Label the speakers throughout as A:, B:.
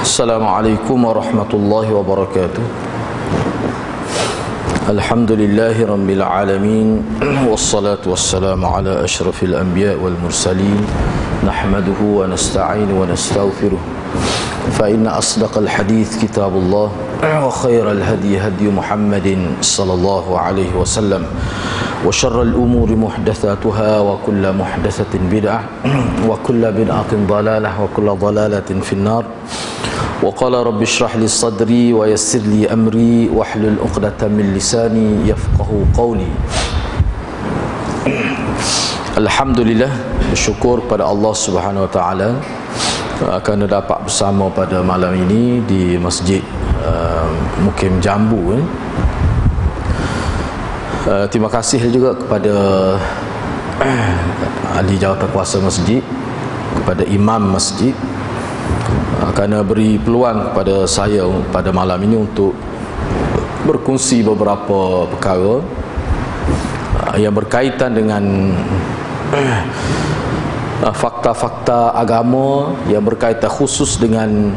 A: Assalamualaikum warahmatullahi wabarakatuh. Alhamdulillahi rabbil alamin, wassalatu wassalamu ala asyrafil anbiya wal mursalin, nahmaduhu wa nasta'inu wa nastaghfiruh. Fa inna asdaqal hadits kitabullah wa khairal hadi hadi Muhammadin sallallahu alaihi wasallam, wa syarral umuri muhdatsatuha wa kullu muhdatsatin bid'ah wa kullu bid'atin dhalalah wa kullu dhalalatin finnar. Wa qala rabbi shrah li sadri wa yassir li amri wahlul 'uqdatam min lisani yafqahu qawli. Alhamdulillah, bersyukur pada Allah Subhanahu wa taala kerana dapat bersama pada malam ini di Masjid Mukim Jambu. Terima kasih juga kepada ahli jawatankuasa masjid, kepada imam masjid, kerana beri peluang kepada saya pada malam ini untuk berkongsi beberapa perkara yang berkaitan dengan fakta-fakta agama, yang berkaitan khusus dengan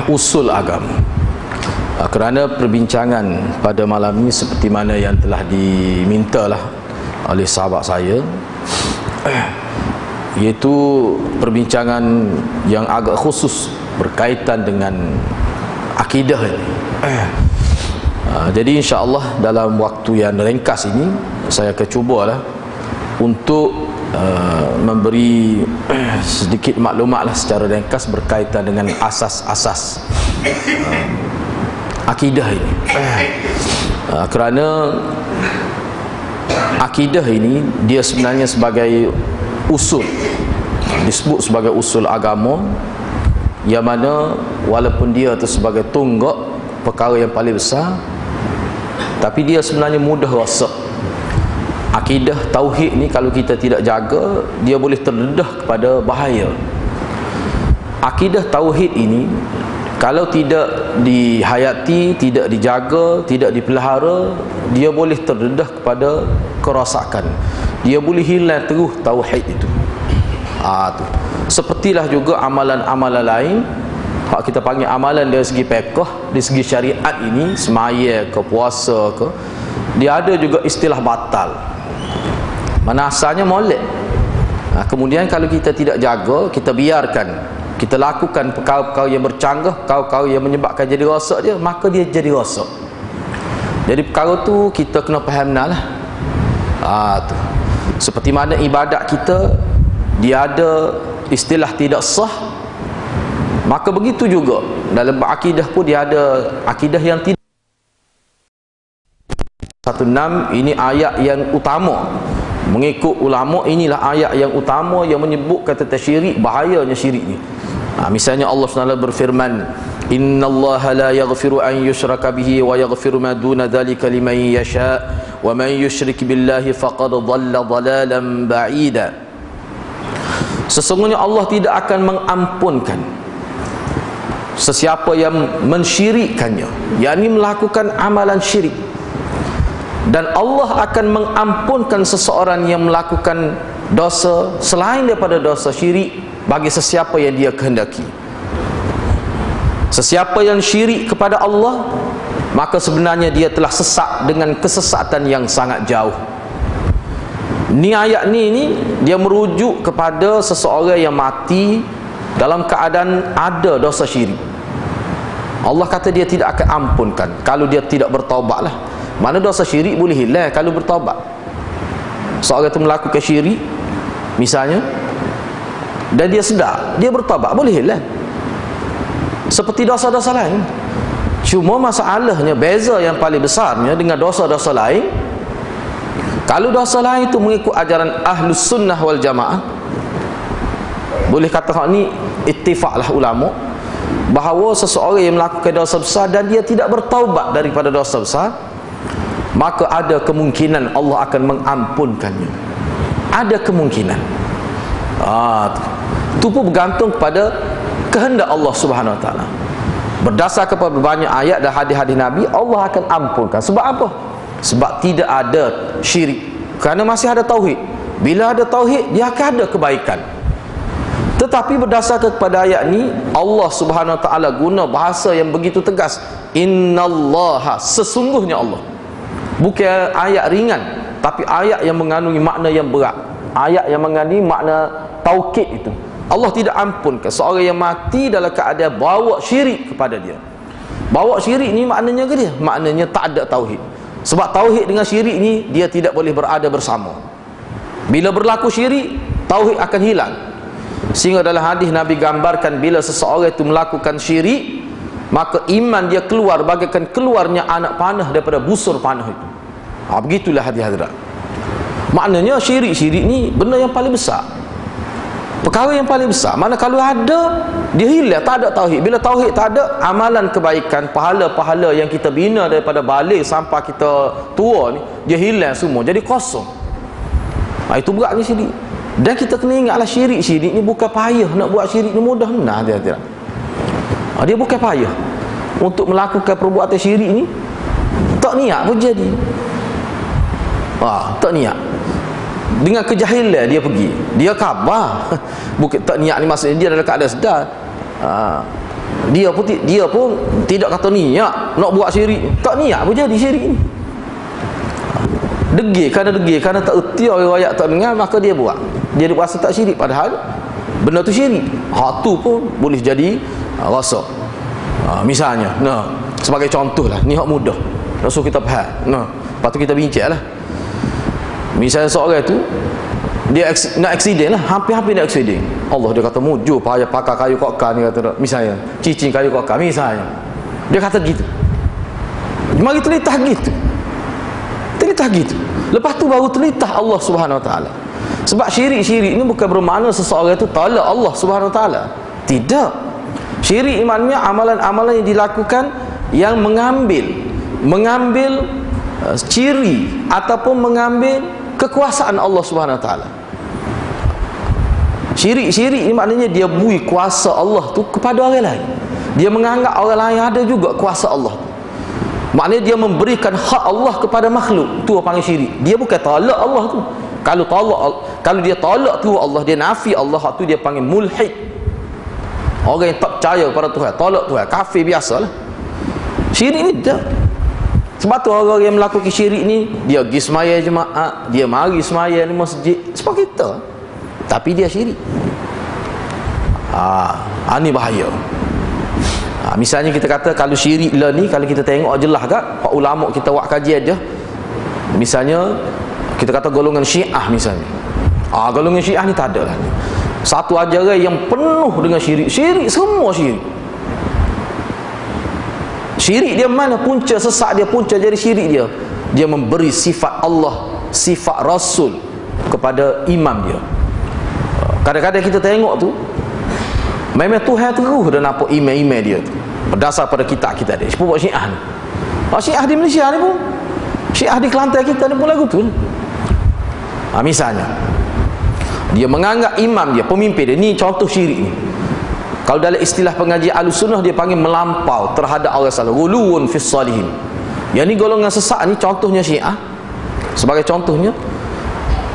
A: usul agama. Kerana perbincangan pada malam ini seperti mana yang telah dimintalah oleh sahabat saya, iaitu perbincangan yang agak khusus berkaitan dengan akidah ini. Jadi insya-Allah dalam waktu yang ringkas ini saya akan cubalah untuk memberi sedikit maklumatlah secara ringkas berkaitan dengan asas-asas akidah ini. Kerana akidah ini dia sebenarnya sebagai usul, disebut sebagai usul agama, yang mana walaupun dia itu sebagai tonggak perkara yang paling besar, tapi dia sebenarnya mudah rosak. Akidah tauhid ni kalau kita tidak jaga, dia boleh terdedah kepada bahaya. Akidah tauhid ini kalau tidak dihayati, tidak dijaga, tidak dipelihara, dia boleh terdedah kepada kerosakan. Dia boleh hilang terus tauhid itu. Tu. Sepertilah juga amalan-amalan lain, hak kita panggil amalan dari segi fiqh, dari segi syariat ini, semaya ke puasa ke, dia ada juga istilah batal. Mana asalnya molek. Kemudian kalau kita tidak jaga, kita biarkan, kita lakukan perkara-perkara yang bercanggah, perkara-perkara yang menyebabkan jadi rosak dia, maka dia jadi rosak. Jadi perkara tu kita kena fahamlah. Tu. Seperti mana ibadat kita, dia ada istilah tidak sah, maka begitu juga dalam akidah pun dia ada akidah yang tidak. 16 ini ayat yang utama. Mengikut ulama, inilah ayat yang utama yang menyebutkan tentang syirik, bahayanya syirik ni. Misalnya Allah SWT berfirman, innallaha la yaghfiru an yushraka bihi wa yaghfiru ma duna dhalika liman yasha wa man yushrik billahi faqad dhalla dhalalan ba'ida. Sesungguhnya Allah tidak akan mengampunkan sesiapa yang mensyirikkannya, yakni melakukan amalan syirik, dan Allah akan mengampunkan seseorang yang melakukan dosa selain daripada dosa syirik bagi sesiapa yang dia kehendaki. Sesiapa yang syirik kepada Allah, maka sebenarnya dia telah sesat dengan kesesatan yang sangat jauh. Ni ayat ni dia merujuk kepada seseorang yang mati dalam keadaan ada dosa syirik. Allah kata dia tidak akan ampunkan kalau dia tidak bertaubatlah. Mana dosa syirik boleh hilang kalau bertaubat. Seorang itu melakukan syirik misalnya, dan dia sedar, dia bertaubat, boleh hilang seperti dosa-dosa lain. Cuma masalahnya, beza yang paling besarnya dengan dosa-dosa lain, kalau dosa lain itu mengikut ajaran Ahlus Sunnah wal Jamaah, boleh kata hak ni ittifaqlah ulama bahawa seseorang yang melakukan dosa besar dan dia tidak bertaubat daripada dosa besar, maka ada kemungkinan Allah akan mengampunkannya. Ada kemungkinan. Itu pun bergantung kepada kehendak Allah Subhanahu wa taala. Berdasar kepada banyak ayat dan hadis-hadis Nabi, Allah akan ampunkan. Sebab apa? Sebab tidak ada syirik, kerana masih ada tauhid. Bila ada tauhid, dia akan ada kebaikan. Tetapi berdasarkan kepada ayat ni, Allah Subhanahu Wa Taala guna bahasa yang begitu tegas. Innallaha, sesungguhnya Allah. Bukan ayat ringan, tapi ayat yang mengandungi makna yang berat. Ayat yang mengandungi makna taukid itu. Allah tidak ampunkan seorang yang mati dalam keadaan bawa syirik kepada dia. Bawa syirik ni maknanya ke dia? Maknanya tak ada tauhid. Sebab tauhid dengan syirik ni dia tidak boleh berada bersama. Bila berlaku syirik, tauhid akan hilang. Sehingga dalam hadis Nabi gambarkan bila seseorang itu melakukan syirik, maka iman dia keluar bagaikan keluarnya anak panah daripada busur panah itu. Begitulah hadirat. Maknanya syirik-syirik ni benda yang paling besar, perkara yang paling besar. Mana kalau ada, dia hilang, tak ada tauhid. Bila tauhid tak ada, amalan kebaikan, pahala-pahala yang kita bina daripada balik sampai kita tua ni, dia hilang semua, jadi kosong. Itu berat ni syirik. Dan kita kena ingatlah, syirik-syirik ni bukan payah. Nak buat syirik ni mudah. Nah, hati-hati. Dia bukan payah untuk melakukan perbuatan syirik ni. Tak niat pun jadi. Tak niat. Dengan kejahilan dia pergi, dia khabar. Bukan tak niat ni maksudnya dia dalam keadaan sedar. Dia pun tidak kata niat nak buat syirik. Tak niat pun jadi syirik ni. Degil kerana tak erti riwayat tak dengar, maka dia buat. Dia rasa tak syirik, padahal benda tu syirik. Tu pun boleh jadi rasa. Misalnya, sebagai contoh lah, ni hak mudah, rasul kita faham. Lepas tu kita bincang lah. Misalnya seorang tu dia nak aksiden lah, hampir-hampir nak aksiden. Allah, dia kata mujur payah pakai kayu kokar ni, kata misalnya cicing kayu kokar misalnya. Dia kata gitu. Mari telitah gitu. Lepas tu baru telitah Allah Subhanahu Wa Taala. Sebab syirik-syirik ni bukan bermakna seseorang itu tolak Allah Subhanahu Wa Taala. Tidak. Syirik maknanya amalan-amalan yang dilakukan yang mengambil ciri ataupun mengambil kekuasaan Allah Subhanahu Wa Taala. Syirik ni maknanya dia bui kuasa Allah tu kepada orang lain. Dia menganggap orang lain ada juga kuasa Allah. Maknanya dia memberikan hak Allah kepada makhluk. Tu orang panggil syirik. Dia bukan tolak Allah tu. Kalau dia tolak tu Allah, dia nafi Allah, tu dia panggil mulhid. Orang yang tak percaya kepada Tuhan, tolak Tuhan, kafir biasalah. Syirik ni tak. Sebab tu orang yang melakukan syirik ni, dia pergi semaya jemaah, dia mari semaya di masjid sebab kita, tapi dia syirik. Ini bahaya. Misalnya kita kata kalau syirik lah ni, kalau kita tengok jelas kat pak ulama kita buat kajian dia. Misalnya kita kata golongan Syiah misalnya. Golongan Syiah ni tak ada lah. Satu ajaran yang penuh dengan syirik. Semua syirik. Syirik dia mana punca sesat dia, punca jadi syirik dia. Dia memberi sifat Allah, sifat Rasul kepada imam dia. Kadang-kadang kita tengok tu, memang Tuhan terus dah nampak imam-imam dia tu, berdasar pada kitab kita dia. Sebab Syiah ni, Syiah di Malaysia ni pun, Syiah di Kelantan kita ni pun lagu tu. Misalnya dia menganggap imam dia, pemimpin dia, ni contoh syirik ni. Kalau dalam istilah pengajian Ahlussunnah dia panggil melampau terhadap orang salih, ghuluwun fis salihin. Yang ni golongan sesat ni, contohnya Syiah. Sebagai contohnya,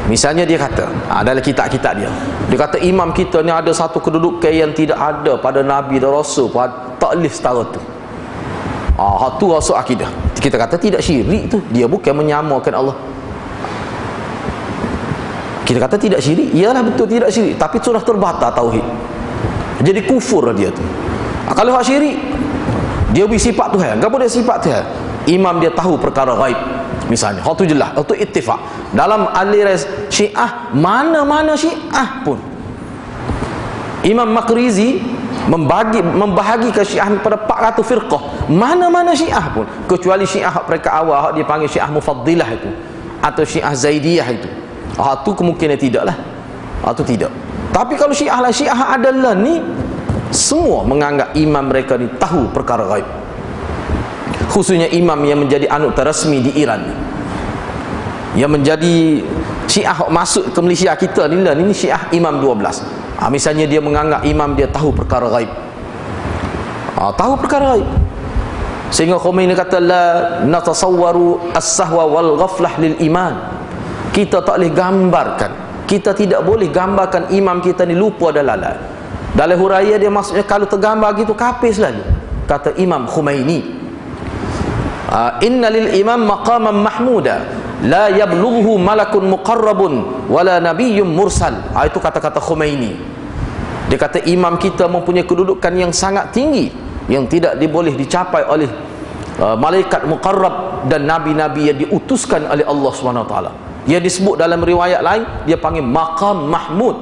A: misalnya dia kata, dalam kitab-kitab dia kata imam kita ni ada satu kedudukan yang tidak ada pada Nabi dan Rasul, tak boleh setara tu. Tu rasul akidah. Kita kata tidak syirik tu, dia bukan menyamakan Allah. Kita kata tidak syirik, iyalah betul tidak syirik, tapi sudah terbatal tauhid, jadi kufur dia tu. Kalau hak syirik, dia beri sifat Tuhan. Apa dia sifat Tuhan? Imam dia tahu perkara gaib misalnya. Hak tu jelas, hak tu ittifaq. Dalam aliran Syiah, mana-mana Syiah pun, Imam Maqrizi membahagikan Syiah pada 400 firqah. Mana-mana Syiah pun, kecuali Syiah mereka awal, dia panggil Syiah Mufaddilah itu, atau Syiah Zaidiyah itu. Tu kemungkinan tidaklah. Tu tidak. Tapi kalau Syiah lah, Syiah adalah ni, semua menganggap imam mereka ni tahu perkara gaib. Khususnya imam yang menjadi anggota rasmi di Iran, yang menjadi Syiah masuk ke Malaysia kita ni lah, ni Syiah Imam 12. Misalnya dia menganggap imam dia tahu perkara gaib. Tahu perkara gaib. Sehingga Khomeini kata la natasawwaru as-sahwa wal ghaflah lil iman. Kita tak boleh gambarkan, kita tidak boleh gambarkan imam kita ni lupa dan lalai. Dalam huraian dia maksudnya kalau tergambar gitu kapis lagi. Kata Imam Khomeini, inna lil imam maqaman mahmuda la yablughu malakun muqarrabun wala nabiyyun mursal. Itu kata-kata Khomeini. Dia kata imam kita mempunyai kedudukan yang sangat tinggi yang tidak boleh dicapai oleh malaikat muqarrab dan nabi-nabi yang diutuskan oleh Allah SWT. Dia disebut dalam riwayat lain, dia panggil maqam mahmud.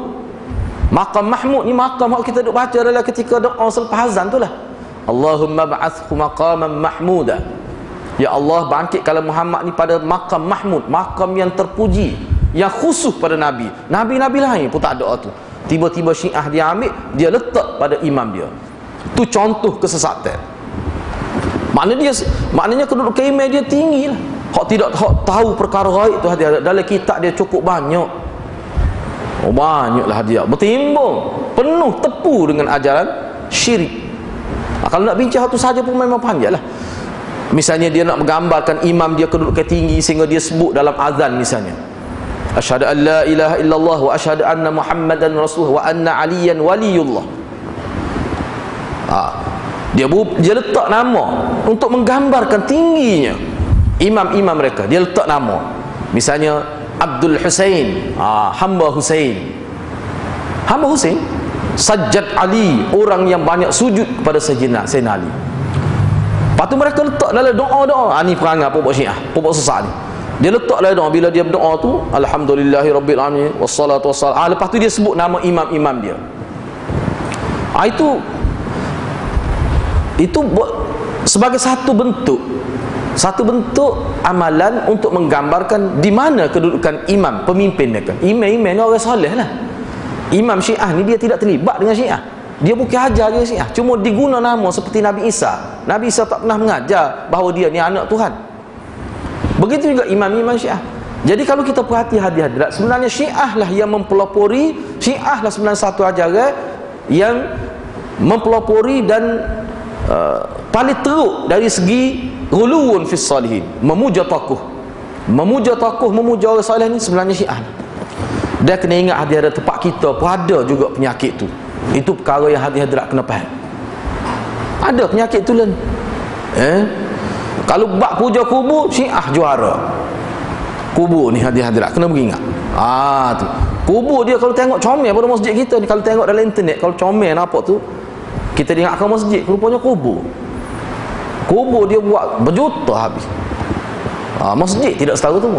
A: Maqam mahmud ni maqam yang kita duk baca adalah ketika doa selepas azan tu lah. Allahumma ba'athhu maqaman mahmuda. Ya Allah, bangkitkanlah Muhammad ni pada maqam mahmud, maqam yang terpuji, yang khusus pada nabi. Nabi-nabi lain pun tak ada tu. Tiba-tiba Syiah dia ambil, dia letak pada imam dia. Tu contoh kesesatan. Maknanya kedudukan imam dia tinggi lah. Hak tidak tahu perkara gaib tu hadiah. Dalam kitab dia cukup banyak. Banyaklah hadiah. Bertimbung, penuh tepu dengan ajaran syirik. Kalau nak bincang tu saja pun memang panjang lah. Misalnya dia nak menggambarkan imam dia kedudukan tinggi sehingga dia sebut dalam azan misalnya, asyhadu an la ilaha illallah wa asyhadu anna muhammadan rasulullah wa anna aliyan waliyullah. Dia letak nama untuk menggambarkan tingginya imam-imam mereka. Dia letak nama, misalnya Abdul Husain, hamba Husain. Hamba Husain, Sajjad Ali, orang yang banyak sujud kepada Sayyidina Ali. Lepas tu mereka letak dalam doa-doa. Ni perangai pokok Syiah, pokok sesat ni. Dia letak dalam doa, bila dia berdoa tu alhamdulillahirabbil alamin wassalatu wassalam. Lepas tu dia sebut nama imam-imam dia. Itu sebagai satu bentuk amalan untuk menggambarkan di mana kedudukan imam, pemimpin mereka. Imam-imam ni orang soleh lah. Imam Syiah ni dia tidak terlibat dengan Syiah, dia bukan ajar dia Syiah, cuma diguna nama seperti Nabi Isa. Nabi Isa tak pernah mengajar bahawa dia ni anak Tuhan. Begitu juga imam-imam Syiah. Jadi kalau kita perhati hadirat, sebenarnya Syiah lah yang mempelopori, Syiah lah sebenarnya satu ajaran yang mempelopori dan paling teruk dari segi ghuluwun fis salihin, memuja tokoh, memuja orang salih ni sebenarnya Syiah. Dia kena ingat hadirat, tempat kita pun ada juga penyakit tu. Itu perkara yang hadirat kena faham. Ada penyakit tu lah. Kalau bab puja kubur, Syiah juara. Kubur ni hadirat kena beringat. Tu kubur dia kalau tengok comel pada masjid kita ni, kalau tengok dalam internet, kalau comel nampak tu, kita ingatkan masjid, rupanya kubur. Kubur dia buat berjuta habis. Masjid tidak setahu tu.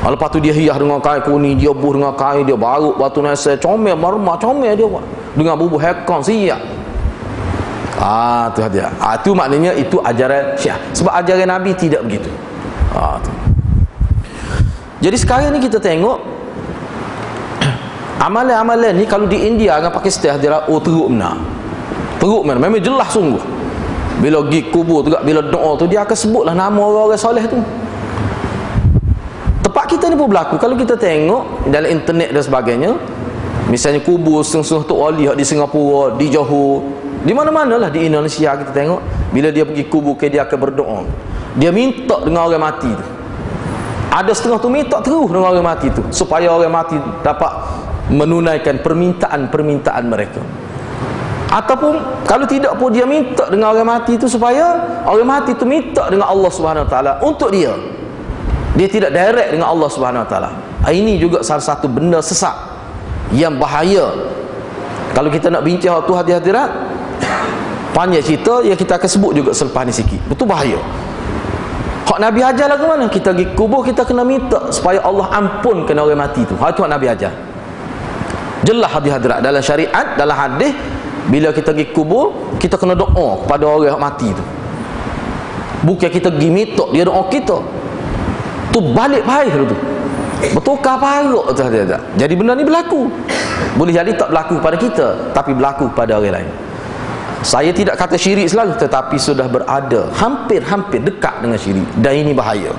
A: Lepas tu dia hias dengan kain kuning, dia buh dengan kain, dia baruk batu nasi, comel marmah, comel dia buat dengan bubuh hekon siap. Tu hadiah. Itu maknanya itu ajaran Syiah. Sebab ajaran Nabi tidak begitu. Tu. Jadi sekarang ni kita tengok amalan-amalan ni kalau di India dengan Pakistan hadiah, teruk benar. Teruk benar, memang jelas sungguh. Bila pergi kubur tu, bila doa tu, dia akan sebutlah nama orang-orang soleh tu. Tempat kita ni pun berlaku. Kalau kita tengok dalam internet dan sebagainya, misalnya kubur setengah-setengah Tok Wali di Singapura, di Johor, di mana-mana lah di Indonesia kita tengok, bila dia pergi kubur dia akan berdoa. Dia minta dengan orang mati tu. Ada setengah tu minta terus dengan orang mati tu, supaya orang mati dapat menunaikan permintaan mereka. Ataupun kalau tidak pun dia minta dengan orang mati tu supaya orang mati tu minta dengan Allah Subhanahu Wa Taala untuk dia. Dia tidak direct dengan Allah Subhanahu Wa Taala. Ini juga salah satu benda sesat yang bahaya. Kalau kita nak bincang tu hadirat, panjang cerita yang kita akan sebut juga selepas ni sikit. Betul bahaya. Hak Nabi ajar lagu mana? Kita pergi kubur, kita kena minta supaya Allah ampunkan orang mati tu. Itu hak Nabi ajar. Jelas hadirat dalam syariat, dalam hadis, bila kita pergi kubur, kita kena doa kepada orang mati tu. Bukan kita pergi minta dia doa kita. Tu balik baik tu. Bertukar paruk tu hadirat. Jadi benda ni berlaku. Boleh jadi tak berlaku pada kita, tapi berlaku pada orang lain. Saya tidak kata syirik selalu, tetapi sudah berada hampir-hampir dekat dengan syirik, dan ini bahaya.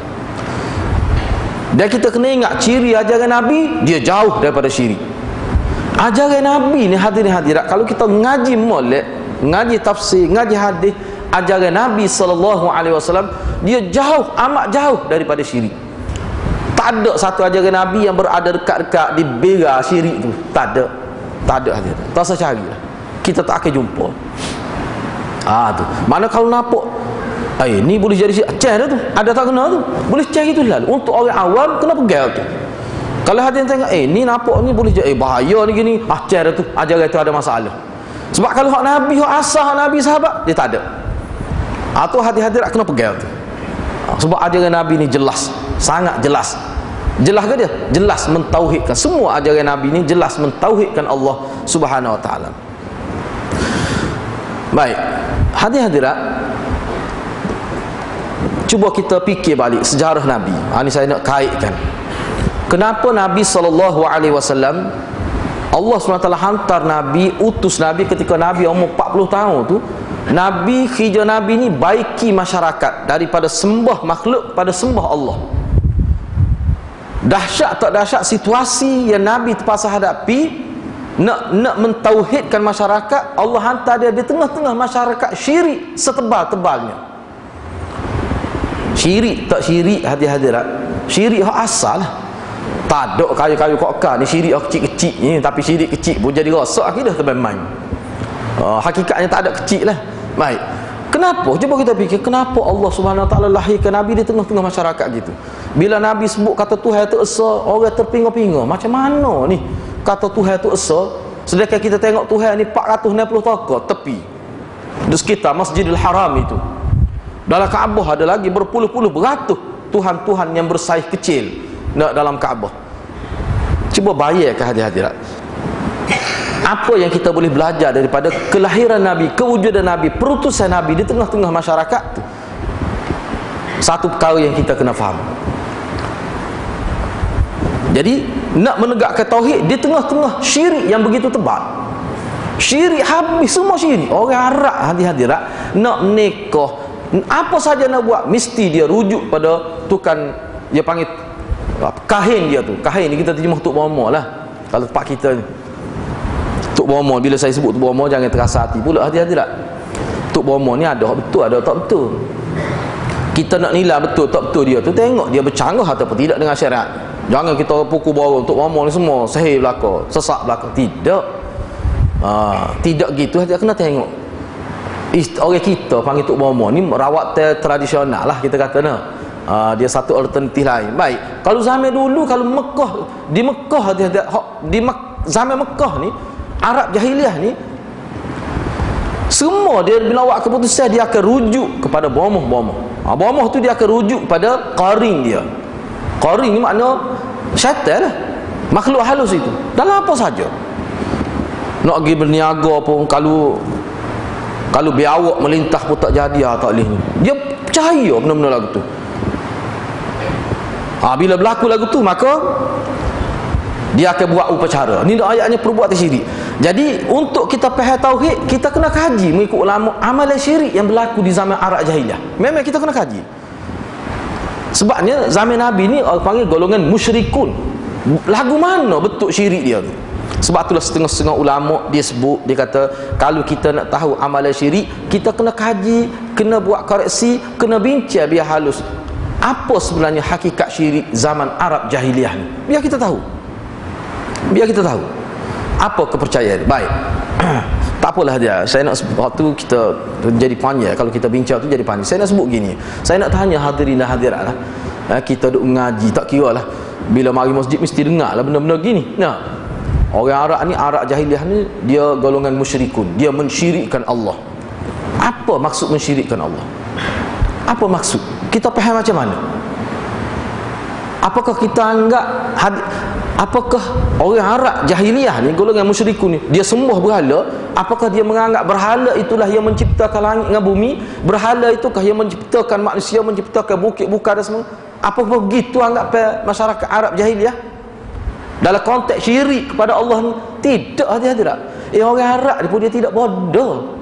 A: Dan kita kena ingat ciri ajaran Nabi, dia jauh daripada syirik. Ajaran Nabi ni hadirat, kalau kita ngaji molek, ngaji tafsir, ngaji hadis, ajaran Nabi SAW, dia jauh, amat jauh daripada syirik. Tak ada satu ajaran Nabi yang berada dekat-dekat di bera syirik tu. Tak ada. Tak ada hadirat. Tak usah carilah. Kita tak akan jumpa. Tu. Mana kalau nampak ni boleh jadi cari dah tu. Ada tak kena tu. Boleh cari tu lalu. Untuk orang awam kena pegang tu. Kalau hadirin tengok ni nampak ni boleh jadi bahaya ni gini. Cari tu. Ajaran tu ada masalah. Sebab kalau hak Nabi, hak asal hak Nabi sahabat, dia tak ada. Tu hadirat kena pegang tu. Sebab ajaran Nabi ni jelas, sangat jelas. Jelas ke dia? Jelas mentauhidkan. Semua ajaran Nabi ni jelas mentauhidkan Allah Subhanahu Wa Taala. Baik, hadirat, cuba kita fikir balik sejarah Nabi. Ini saya nak kaitkan. Kenapa Nabi SAW, Allah SWT hantar Nabi, utus Nabi ketika Nabi umur 40 tahun tu. Nabi, kerja Nabi ni baiki masyarakat daripada sembah makhluk pada sembah Allah. Dahsyat tak dahsyat situasi yang Nabi terpaksa hadapi, nak mentauhidkan masyarakat. Allah hantar dia di tengah-tengah masyarakat syirik setebal-tebalnya. Syirik tak syirik hadirat, syirik hak asal lah. Tak ada kayu-kayu kokar ni syirik kecil-kecil ni, tapi syirik kecil pun jadi rosak akidah termain. Hakikatnya tak ada kecil lah. Baik, kenapa? Cuba kita fikir, kenapa Allah Subhanahu Wa Taala lahirkan Nabi di tengah-tengah masyarakat gitu. Bila Nabi sebut kata Tuhan tu esa, orang terpinga-pinga. Macam mana ni kata Tuhan tu esa, sedangkan kita tengok Tuhan ni 460 tokok tepi di sekitar Masjidil Haram itu. Dalam Kaabah ada lagi berpuluh-puluh beratus Tuhan-Tuhan yang bersaiz kecil dalam Kaabah. Cuba bayangkan hadirat, apa yang kita boleh belajar daripada kelahiran Nabi, kewujudan Nabi, perutusan Nabi di tengah-tengah masyarakat tu. Satu perkara yang kita kena faham. Jadi nak menegakkan tauhid di tengah-tengah syirik yang begitu tebal. Syirik habis, semua syirik. Orang Arab hadirat nak menikah, apa saja nak buat mesti dia rujuk pada tukang, dia panggil kahin dia tu. Kahin ni kita terjemah Tok Bomo lah kalau tempat kita ni. Tok Bomo, bila saya sebut Tok Bomo jangan terasa hati pula hadirat. Tok Bomo ni ada betul, ada tak betul. Kita nak nilai betul tak betul dia tu, tengok dia bercanggah ataupun tidak dengan syariat. Jangan kita pukul borong Tok Bomo ni semua sahih belaka, sesak belaka. Tidak. Tidak gitu, hadirat kena tengok. Orang kita panggil Tok Bomo ni rawat tradisional lah kita kata nah. Dia satu alternatif lain. Baik, kalau zaman dulu, kalau Mekah, di Mekah zaman Mekah ni, Arab jahiliah ni, semua dia bila buat keputusan dia akan rujuk kepada bomoh-bomoh. Bomoh tu dia akan rujuk pada qarin dia. Qarin ni makna syaitan lah, makhluk halus itu. Dalam apa saja nak pergi berniaga pun, kalau biawak melintah pun tak jadi tak boleh. Dia percaya benda-benda lagu tu. Bila berlaku lagu tu, maka dia akan buat upacara. Ni ayatnya perbuatan syirik. Jadi untuk kita faham tauhid, kita kena kaji mengikut ulama amalan syirik yang berlaku di zaman Arab jahiliah. Memang kita kena kaji. Sebabnya zaman Nabi ni orang panggil golongan musyrikun. Lagu mana bentuk syirik dia tu? Sebab itulah setengah-setengah ulama dia sebut, dia kata kalau kita nak tahu amalan syirik, kita kena kaji, kena buat koreksi, kena bincang biar halus. Apa sebenarnya hakikat syirik zaman Arab jahiliah ni? Biar kita tahu. Biar kita tahu apa kepercayaan. Baik. Tak apalah dia. Saya nak waktu kita jadi panjang, kalau kita bincang tu jadi panjang. Saya nak sebut gini. Saya nak tanya hadirin dan hadirat lah. Kita duk mengaji, tak kira lah. Bila mari masjid mesti dengar lah benda-benda gini. Nah, orang Arab ni, Arab jahiliah ni, dia golongan musyrikun. Dia mensyirikkan Allah. Apa maksud mensyirikkan Allah? Apa maksud? Kita faham macam mana? Apakah kita anggap apakah orang Arab jahiliah ni, golongan musyrikun ni, dia sembah berhala? Apakah dia menganggap berhala itulah yang menciptakan langit dengan bumi? Berhala itukah yang menciptakan manusia, menciptakan bukit bukan dan semua? Apakah begitu anggap masyarakat Arab jahiliah dalam konteks syirik kepada Allah ni? Tidak hadirat. Orang Arab ni pun dia tidak bodoh.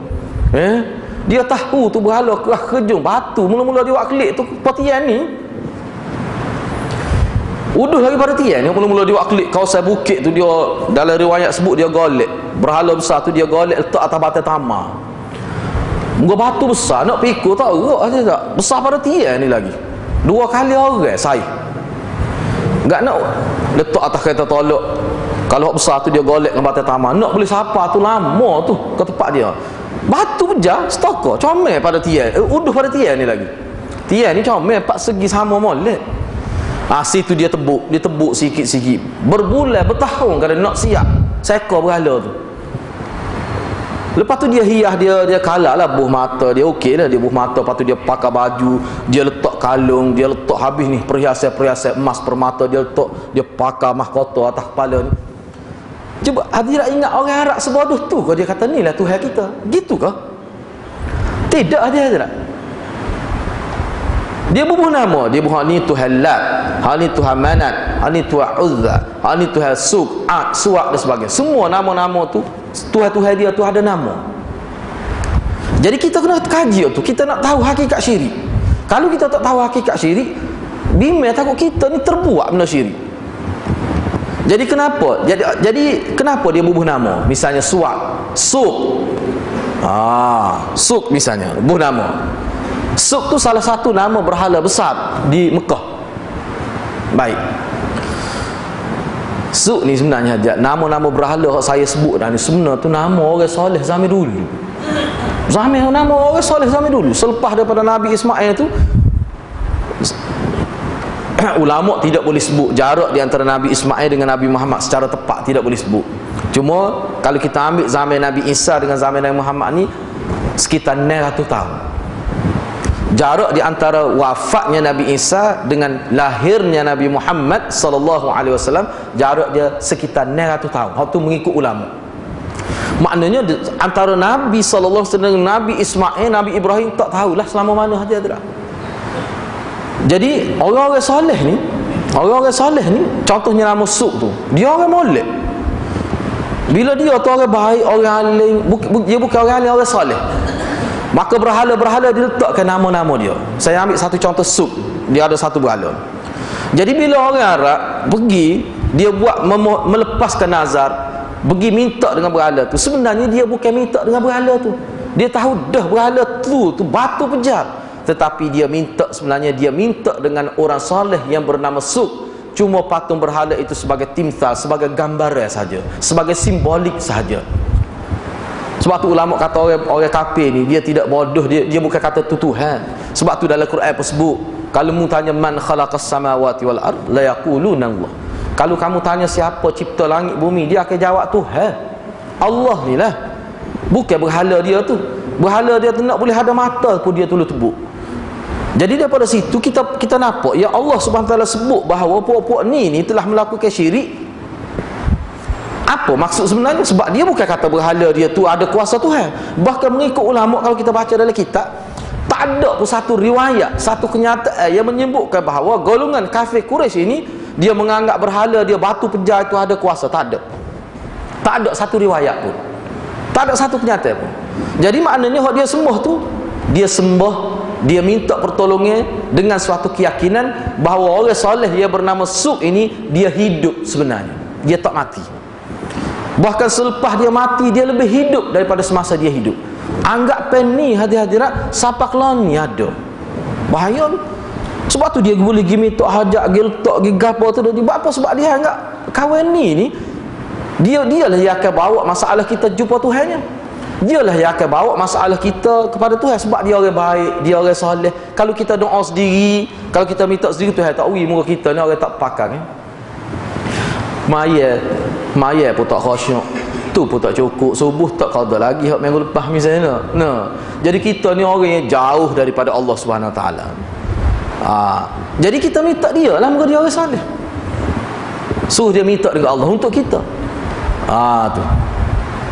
A: Dia tahu tu berhala kerah kejung batu. Mula-mula dia buat klik tu patian ni. Uduh lagi pada tian. Mula-mula dia buat klik kawasan bukit tu, dia dalam riwayat sebut dia golek. Berhala besar tu dia golek letak atas batai tamar. Muka batu besar nak pikul tak erok aja tak. Besar pada tian ni lagi. 2 kali orang saya. Enggak nak letak atas kereta tolak Kalau besar tu dia golek dengan batu taman, nak boleh siapa tu lama tu ke tempat dia. Batu pejah, stokor, comel pada tiang. Uduh pada tiang ni lagi. Tiang ni comel, 4 segi sama molek. Situ dia tebuk sikit-sikit. Berbulan, bertahun kalau nak siap seekor berhala tu. Lepas tu dia hias, dia kalah lah buh mata dia, okey lah dia buh mata. Lepas tu dia pakai baju, dia letak kalung, dia letak habis ni perhiasan emas permata, dia letak, dia pakai mahkota atas kepala ni. Cuba hadirat ingat orang Arab sebodoh tu kau dia kata ni lah Tuhan kita. Gitu ke? Tidak hadirat. Dia bubuh nama, dia bubuh ni Tuhan Lat, ni Tuhan Manat, ni Tuhan Uzza, ni Tuhan Suk, Suak dan sebagainya. Semua nama-nama tu Tuhan-Tuhan dia tu ada nama. Jadi kita kena kaji tu, kita nak tahu hakikat syirik. Kalau kita tak tahu hakikat syirik, bimbang takut kita ni terbuat benda syirik. Jadi kenapa? Jadi kenapa dia bubuh nama? Misalnya Suak, Suk. Suk misalnya, bubuh nama. Suk tu salah satu nama berhala besar di Mekah. Baik. Suk ni sebenarnya nama-nama berhala yang saya sebut dah ni sebenarnya tu nama orang soleh zaman dulu. Nama orang soleh zaman dulu. Selepas daripada Nabi Ismail tu ulama tidak boleh sebut jarak di antara Nabi Ismail dengan Nabi Muhammad secara tepat, tidak boleh sebut. Cuma kalau kita ambil zaman Nabi Isa dengan zaman Nabi Muhammad ni sekitar 900 tahun. Jarak di antara wafatnya Nabi Isa dengan lahirnya Nabi Muhammad sallallahu alaihi wasallam jarak dia sekitar 900 tahun. Hak tu mengikut ulama. Maknanya antara Nabi sallallahu alaihi wasallam dengan Nabi Ismail, Nabi Ibrahim tak tahulah selama mana dia ada. Jadi orang-orang soleh ni contohnya nama Suk tu, dia orang molek. Bila dia tu orang baik, orang alim, dia bukan orang alim, orang soleh. Maka berhala-berhala diletakkan nama-nama dia. Saya ambil satu contoh Suk. Dia ada satu berhala. Jadi bila orang Arab pergi, dia buat melepaskan nazar, pergi minta dengan berhala tu, sebenarnya dia bukan minta dengan berhala tu. Dia tahu dah berhala tu batu pejar. Tetapi dia minta, sebenarnya dia minta dengan orang soleh yang bernama Suk. Cuma patung berhala itu sebagai timsal, sebagai gambaran saja, sebagai simbolik saja. Sebab tu ulama kata orang kafir ni dia tidak bodoh, dia bukan kata tu Tuhan. Sebab tu dalam Quran pun sebut, kalau mu tanya man khalaqas samawati wal ard la yaquluna Allah. Kalau kamu tanya siapa cipta langit bumi, dia akan jawab Tuhan. Allah ni lah. Bukan berhala dia tu. Berhala dia tu nak boleh ada mata pun dia tolong tebuk. Jadi daripada situ kita nampak ya Allah Subhanahu Wa Taala sebut bahawa puak-puak ni telah melakukan syirik. Apa maksud sebenarnya? Sebab dia bukan kata berhala dia tu ada kuasa Tuhan. Bahkan mengikut ulama, kalau kita baca dalam kitab, tak ada pun satu riwayat, satu kenyataan yang menyebutkan bahawa golongan kafir Quraisy ini dia menganggap berhala dia batu pejar itu ada kuasa. Tak ada satu riwayat pun. Tak ada satu kenyataan pun. Jadi maknanya dia sembah tu, dia minta pertolongan dengan suatu keyakinan bahawa orang soleh yang bernama Suk ini dia hidup sebenarnya. Dia tak mati. Bahkan selepas dia mati, dia lebih hidup daripada semasa dia hidup. Anggap ni hadirat sapak ni ada. Bahaya ni. Sebab tu dia boleh pergi minta hajat, pergi letak, pergi gapo tu. Dia buat apa? Sebab dia anggap kawan ni dia lah yang akan bawa masalah kita jumpa Tuhannya. Dia lah yang akan bawa masalah kita kepada Tuhan. Sebab dia orang baik, dia orang soleh. Kalau kita doa sendiri, kalau kita minta sendiri, Tuhan tak ui muka kita ni orang tak pakar kan. Maya pun tak khusyuk, tu pun tak cukup, subuh tak qada lagi hak minggu lepas misalnya. Jadi kita ni orang yang jauh daripada Allah Subhanahu Wa Taala. Jadi kita minta dia lah, muka dia orang soleh. Suruh dia minta dengan Allah untuk kita. Tu.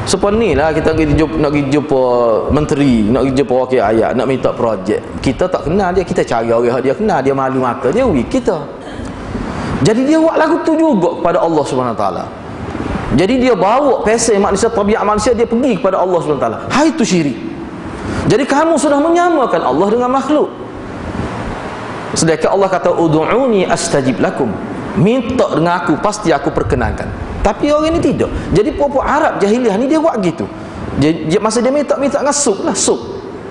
A: Seperti lah kita nak pergi jumpa menteri, nak pergi jumpa wakil ayat, nak minta projek. Kita tak kenal dia, kita cari orang dia kenal, dia malu mata, dia weak kita. Jadi dia buat lagu tu juga kepada Allah Subhanahu Wa Taala. Jadi dia bawa pesel manusia, tabiat manusia, dia pergi kepada Allah Subhanahu Wa Taala. Hai itu syirik. Jadi kamu sudah menyamakan Allah dengan makhluk. Sedangkan Allah kata ud'uni astajib lakum. Minta dengan aku pasti aku perkenankan. Tapi orang ini tidak. Jadi puak-puak Arab jahiliah ni dia buat gitu. Masa dia minta dengan Suk lah, Suk.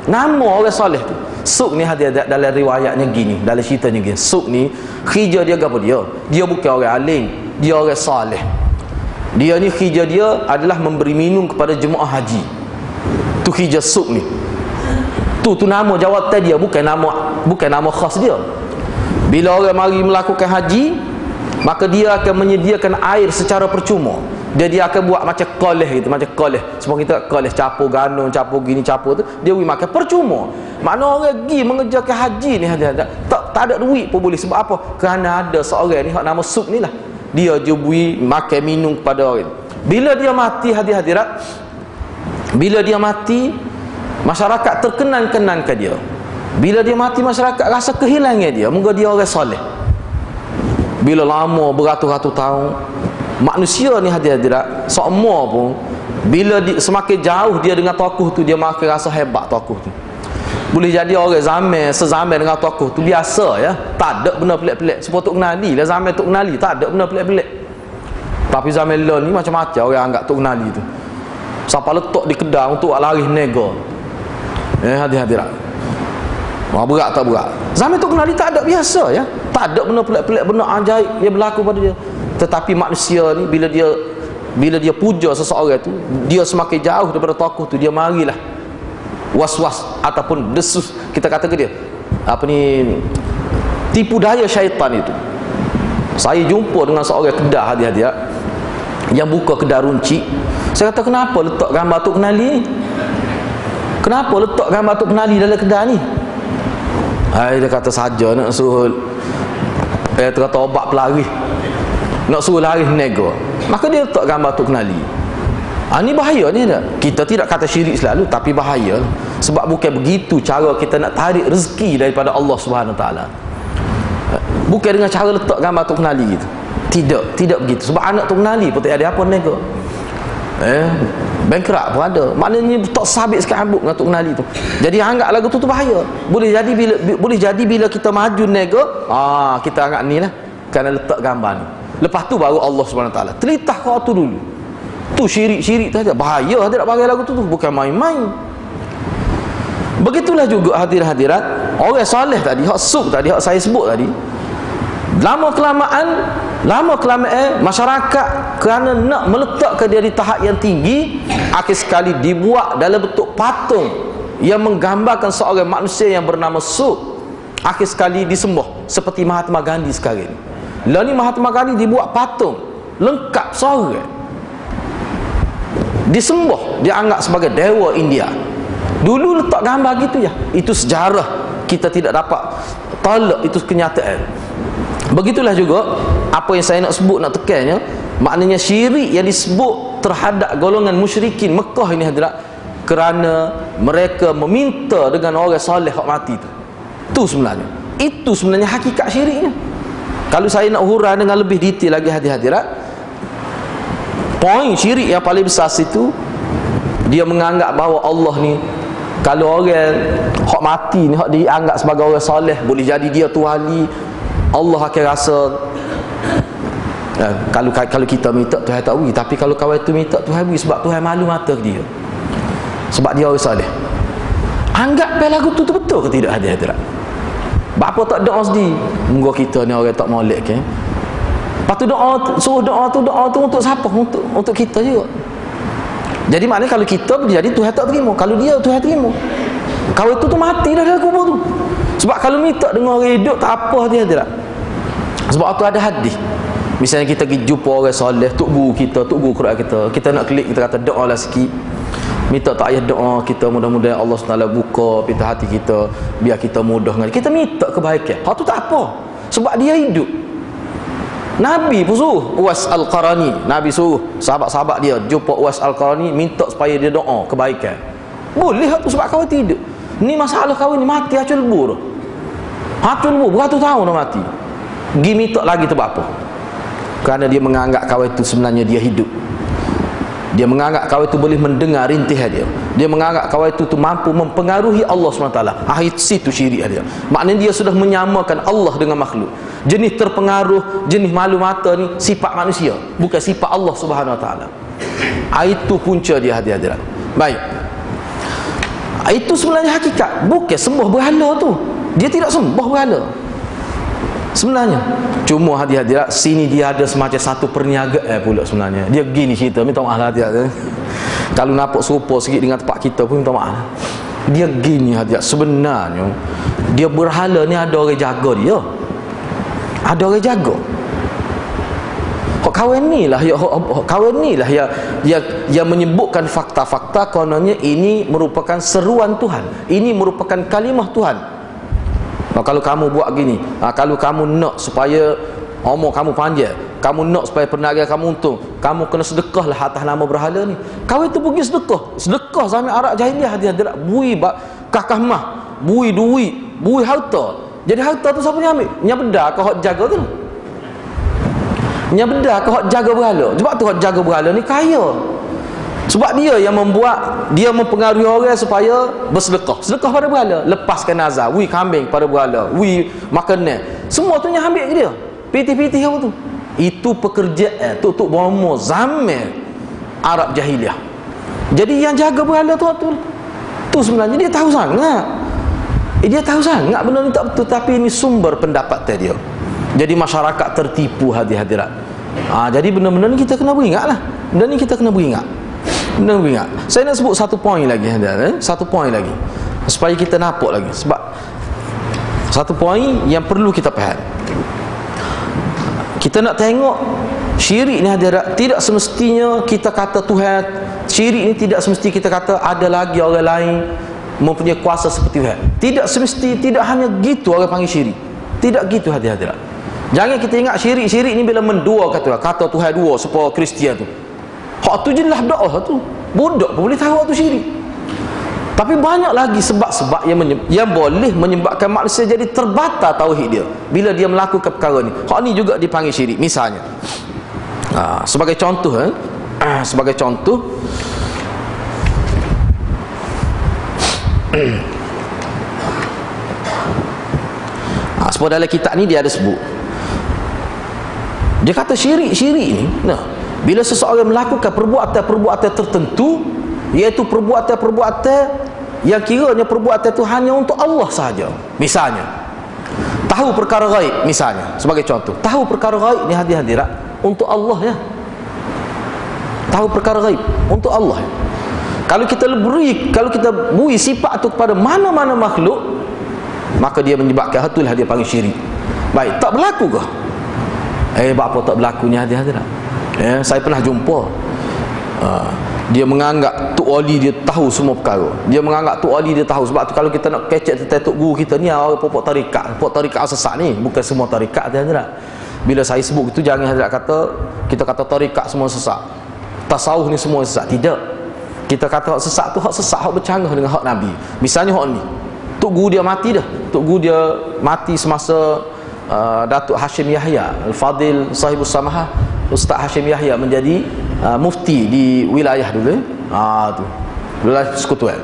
A: Nama orang soleh tu. Suk ni ada dalam riwayatnya gini, dalam ceritanya gini. Suk ni khija dia apa dia? Dia bukan orang alim, dia orang soleh. Dia ni khijah dia adalah memberi minum kepada jemaah haji. Tu khijah suk ni. Tu nama jawatan dia, bukan nama khas dia. Bila orang mari melakukan haji, maka dia akan menyediakan air secara percuma. Dia akan buat macam koleh gitu, macam koleh. Semua kita koleh capur ganun, capur gini, capur tu, dia pergi makan percuma. Makna orang pergi mengerjakan haji ni tak ada duit pun boleh. Sebab apa? Kerana ada seorang ni hak nama suk ni lah. Dia jubui makan minum kepada orang. Bila dia mati, hadirat, bila dia mati, masyarakat terkenang-kenangkan dia. Bila dia mati, masyarakat rasa kehilangan dia. Moga dia orang soleh. Bila lama beratus-ratus tahun, manusia ni hadirat semua pun bila semakin jauh dia dengan tokoh tu, dia makin rasa hebat tokoh tu. Boleh jadi orang sezaman dengan tokoh tu biasa ya, tak ada benda pelik-pelik. Sebab Tok Kenali lah, zaman Tok Kenali tak ada benda pelik-pelik. Tapi zaman lain ni macam-macam orang anggap Tok Kenali tu. Sampai letak di kedai untuk lari nega. Hadirat. Berat tak berat? Zaman Tok Kenali tak ada, biasa ya. Tak ada benda pelik-pelik, benda ajaib yang berlaku pada dia. Tetapi manusia ni bila dia puja seseorang tu, dia semakin jauh daripada tokoh tu, dia marilah was-was ataupun desus, kita kata ke dia apa ni, tipu daya syaitan itu. Saya jumpa dengan seorang kedah hadiah yang buka kedai runcit. Saya kata, kenapa letak gambar Tok Kenali ni? Kenapa letak gambar Tok Kenali dalam kedai ni? Dia kata saja nak suruh kata obat pelari, nak suruh lari nego. Maka dia letak gambar Tok Kenali. Ni bahaya ni tak? Kita tidak kata syirik selalu, tapi bahaya. Sebab bukan begitu cara kita nak tarik rezeki daripada Allah Subhanahu Wa Taala. Bukan dengan cara letak gambar Tok Kenali gitu. Tidak begitu. Sebab anak Tok Kenali pun tak ada apa nego. Bankrupt pun ada. Maknanya tak sabit sekali rambut dengan Tok Kenali tu. Jadi anggap lagu tu bahaya. Boleh jadi bila kita maju nego, kita anggap ni lah kerana letak gambar ni. Lepas tu baru Allah Subhanahu Wa Taala telitah kau tu dulu. Tu syirik tu saja. Bahaya hadirat pakai lagu tu bukan main-main. Begitulah juga hadirat orang soleh tadi, hak suk tadi, hak saya sebut tadi. Lama kelamaan masyarakat kerana nak meletakkan dia di tahap yang tinggi, akhir sekali dibuat dalam bentuk patung yang menggambarkan seorang manusia yang bernama Suk. Akhir sekali disembah seperti Mahatma Gandhi sekarang. Lah ni Mahatma Gandhi dibuat patung lengkap seorang, disembah, dianggap sebagai dewa India. Dulu letak gambar gitu ya. Itu sejarah, kita tidak dapat tolak, itu kenyataan. Begitulah juga apa yang saya nak sebut, nak tekannya, maknanya syirik yang disebut terhadap golongan musyrikin Mekah ini hadirat, kerana mereka meminta dengan orang soleh hak mati tu. Itu sebenarnya hakikat syiriknya. Kalau saya nak huraikan dengan lebih detail lagi hadirat, poin syirik yang paling besar situ, dia menganggap bahawa Allah ni, kalau orang hak mati ni hak dianggap sebagai orang soleh, boleh jadi dia tu wali, Allah akan rasa kalau kita minta Tuhan tak beri, tapi kalau kawan tu minta Tuhan beri, sebab Tuhan malu mata dia, sebab dia orang soleh. Anggap lagu tu betul ke tidak hadirat? Bapa tak doa sendiri, moga kita ni orang tak molek ke. Lepas tu suruh doa tu untuk siapa? Untuk kita juga. Jadi maknanya kalau kita jadi Tuhan tak terima, kalau dia Tuhan terima. Kalau itu tu mati dah dalam kubur tu. Sebab kalau minta dengan orang hidup tak apa dia tak. Sebab tu ada hadis. Misalnya kita pergi jumpa orang soleh, tok guru kita, tok guru Quran kita nak klik, kita kata doalah sikit. Minta tak payah doa kita, mudah-mudahan Allah SWT buka pintu hati kita, biar kita mudah dengan kita minta kebaikan. Hak tu tak apa, sebab dia hidup. Nabi pun suruh Uwais Al-Qarani, Nabi suruh sahabat-sahabat dia jumpa Uwais Al-Qarani, minta supaya dia doa kebaikan. Boleh hak tu, sebab kawan hidup. Ni masalah kawan ni mati hacul lebur. Hacul lebur beratus tahun dah mati. Pergi minta lagi tu apa? Kerana dia menganggap kawan itu sebenarnya dia hidup. Dia menganggap kawan itu boleh mendengar rintihan dia. Dia menganggap kawan itu mampu mempengaruhi Allah SWT. Situ syirik dia. Maknanya dia sudah menyamakan Allah dengan makhluk. Jenis terpengaruh, jenis malu mata ni sifat manusia, bukan sifat Allah SWT. Itu punca dia hadirat. Baik. Itu sebenarnya hakikat. Bukan sembah berhala tu. Dia tidak sembah berhala. sebenarnya. Cuma hadirat sini dia ada semacam satu perniagaan pula sebenarnya. Dia gini cerita, minta maaf lah hadirat. Kalau nampak serupa sikit dengan tempat kita pun minta maaf. Dia gini hadirat, sebenarnya dia berhala ni ada orang jaga dia. Ada orang jaga. Kawan ni lah yang menyebutkan fakta-fakta kononnya ini merupakan seruan Tuhan, ini merupakan kalimah Tuhan. Kalau kamu buat gini, kalau kamu nak supaya umur kamu panjang, kamu nak supaya perniagaan kamu untung, kamu kena sedekah lah atas nama berhala ni. Kawan tu pergi sedekah zaman Arab jahiliah dia bui kakah mah, bui duit, bui harta. Jadi harta tu siapa yang ambil? Yang benda kau hak jaga tu. Yang benda kau hak jaga berhala. Sebab tu hak jaga berhala ni kaya. Sebab dia yang membuat, dia mempengaruhi orang supaya bersedekah. Sedekah pada berhala, lepaskan nazar, wi kambing pada berhala, wi makanan. Semua tu yang ambil ke dia. Pitih-pitih apa tu. Itu pekerjaan tok bomo zaman Arab jahiliah. Jadi yang jaga berhala tu sebenarnya dia tahu sangat. Dia tahu sangat benda ni tak betul, tapi ini sumber pendapat dia. Jadi masyarakat tertipu hadirat. Jadi benda-benda ni kita kena beringat lah. Benda ni kita kena beringat. Saya nak sebut satu poin lagi hadirat, satu poin lagi supaya kita nampak lagi. Sebab satu poin yang perlu kita faham. Kita nak tengok syirik ni hadirat, tidak semestinya kita kata Tuhan. Syirik ni tidak semesti kita kata ada lagi orang lain mempunyai kuasa seperti Tuhan. Tidak semesti, tidak hanya gitu orang panggil syirik. Tidak gitu hadirat. Jangan kita ingat syirik ni bila mendua kata Tuhan dua supaya Kristian tu. Hak tu jelas doa tu. Budak pun boleh tahu tu syirik. Tapi banyak lagi sebab-sebab yang boleh menyebabkan manusia jadi terbatal tauhid dia bila dia melakukan perkara ni. Hak ni juga dipanggil syirik. Misalnya, sebagai contoh, sebab dalam kitab ni dia ada sebut. Dia kata syirik ni, bila seseorang melakukan perbuatan-perbuatan tertentu, iaitu perbuatan-perbuatan yang kiranya perbuatan itu hanya untuk Allah sahaja. Misalnya, tahu perkara gaib, misalnya, sebagai contoh, tahu perkara gaib ni hadirat untuk Allah ya. Tahu perkara gaib untuk Allah. Kalau kita beri sifat itu kepada mana-mana makhluk, maka dia menyebabkan itulah dia panggil syirik. Baik, tak berlaku ke? Apa tak berlakunya hadirat? Saya pernah jumpa. Dia menganggap Tok Wali dia tahu semua perkara. Dia menganggap Tok Wali dia tahu. Sebab tu kalau kita nak kecek tentang Tok Guru kita ni, orang pokok tarikat sesat ni. Bukan semua tarikat hadirat. Bila saya sebut itu, jangan hadirat kita kata tarikat semua sesat, tasawuf ni semua sesat. Tidak. Kita kata hak sesat tu hak sesat, hak bercanggah dengan hak Nabi. Misalnya hak ni, Tok Guru dia mati dah. Tok Guru dia mati semasa Datuk Hashim Yahya Al-Fadil Sahibus Samahah, Ustaz Hashim Yahya menjadi mufti di wilayah dulu. Tu wilayah Persekutuan.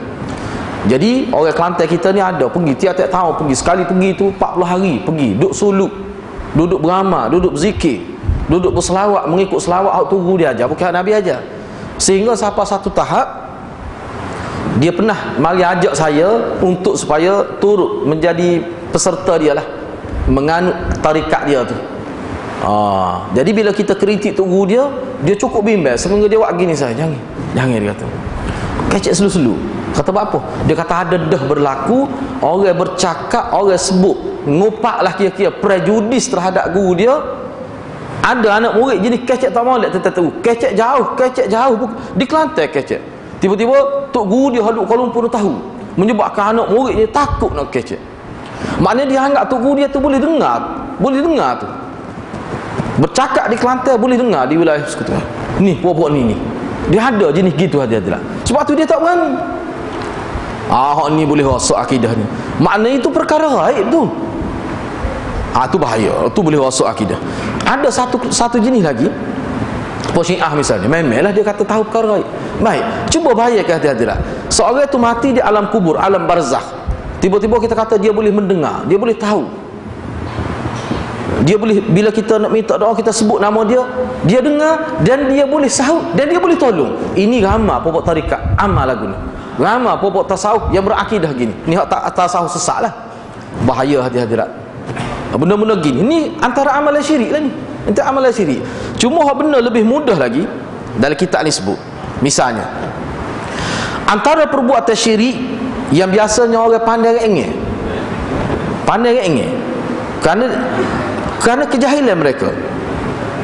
A: Jadi orang Kelantan kita ni ada pergi tiap-tiap tahun pergi, sekali pergi tu 40 hari pergi, duduk suluk, duduk beramal, duduk berzikir, duduk berselawat, mengikut selawat hak Tok Guru dia ajar, bukan Nabi ajar. Sehingga sampai satu tahap dia pernah mari ajak saya untuk supaya turut menjadi peserta dia lah, menganut tarikat dia tu. Jadi bila kita kritik Tok Guru dia cukup bimbang. Seminggu dia buat gini saya, jangan dia kata. Kecek selu-selu. Kata apa? Dia kata ada dah berlaku, orang bercakap, orang sebut, ngupaklah kira-kira prejudis terhadap guru dia. Ada anak murid jenis kecek tak molek tertentu. Kecek jauh di Kelantan kecek. Tiba-tiba Tok Guru dia hadut Kuala Lumpur tahu, menyebabkan anak murid dia takut nak kecek. Maknanya dia anggap Tok Guru dia tu boleh dengar tu. Bercakap di Kelantan boleh dengar di wilayah Persekutuan. Ni puak-puak ni. Dia ada jenis gitu hadirat. Sebab tu dia tak berani. Hak ni boleh rosak akidah ni. Maknanya itu perkara gaib tu. Tu bahaya. Tu boleh rosak akidah. Ada satu jenis lagi. Syiah misalnya, memanglah dia kata tahu perkara gaib. Baik, cuba bayangkan hadirat. Seorang tu mati di alam kubur, alam barzakh. Tiba-tiba kita kata dia boleh mendengar, dia boleh tahu. Dia boleh, bila kita nak minta doa, kita sebut nama dia, dia dengar dan dia boleh sahut dan dia boleh tolong. Ini ramai pokok tarikat amal lagu ni. Ramai pokok tasawuf yang berakidah gini. Ni hak tasawuf sesat lah. Bahaya hadirat. Benda-benda gini ni antara amalan syirik lah ni. Antara amalan syirik. Cuma benda lebih mudah lagi dalam kitab ni sebut. Misalnya, antara perbuatan syirik yang biasanya orang pandai ingin. Pandai ingin. Kerana kejahilan mereka.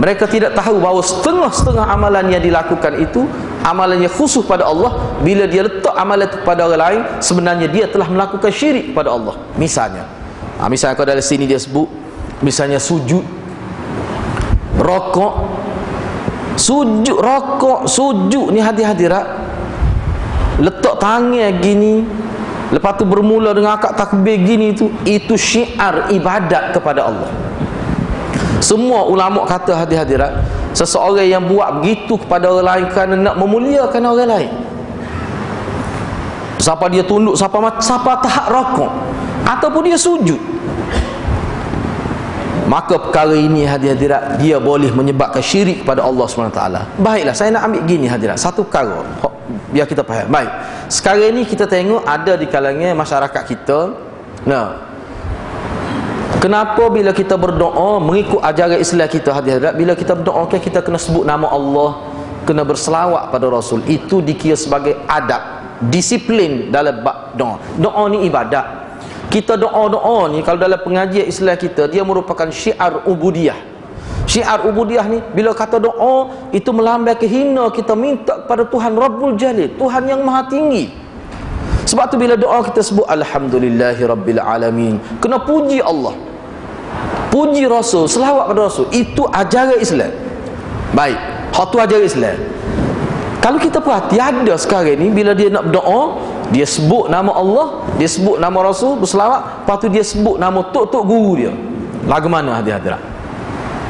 A: Mereka tidak tahu bahawa setengah-setengah amalan yang dilakukan itu amalan yang khusus pada Allah. Bila dia letak amalan itu pada orang lain, sebenarnya dia telah melakukan syirik pada Allah. Misalnya kalau dalam sini dia sebut, misalnya sujud, rokok, sujud ni hadirat, letak tangan gini, lepas tu bermula dengan akad takbir gini tu, itu syiar ibadat kepada Allah. Semua ulama kata hadirat, seseorang yang buat begitu kepada orang lain kerana nak memuliakan orang lain, siapa dia tunduk, siapa tahap rokok ataupun dia sujud, maka perkara ini hadirat, dia boleh menyebabkan syirik kepada Allah SWT. Baiklah, saya nak ambil gini hadirat, satu perkara biar kita faham. Baik, sekarang ni kita tengok ada di kalangan masyarakat kita, kenapa bila kita berdoa mengikut ajaran Islam kita hadirat, bila kita berdoa kita kena sebut nama Allah, kena berselawat pada Rasul. Itu dikira sebagai adab, disiplin dalam bab doa. Doa ni ibadat. Kita doa-doa ni kalau dalam pengajian Islam kita, dia merupakan syiar ubudiyah. Syiar ubudiyah ni bila kata doa itu melambangkan hina kita minta kepada Tuhan Rabbul Jalil, Tuhan yang maha tinggi. Sebab tu bila doa kita sebut alhamdulillahi rabbil alamin, kena puji Allah, puji Rasul, selawat pada Rasul. Itu ajaran Islam. Baik, hak tu ajaran Islam. Kalau kita perhati ada sekarang ni bila dia nak berdoa, dia sebut nama Allah, dia sebut nama Rasul, berselawat, lepas tu dia sebut nama tok-tok guru dia. Lagu mana hadirat?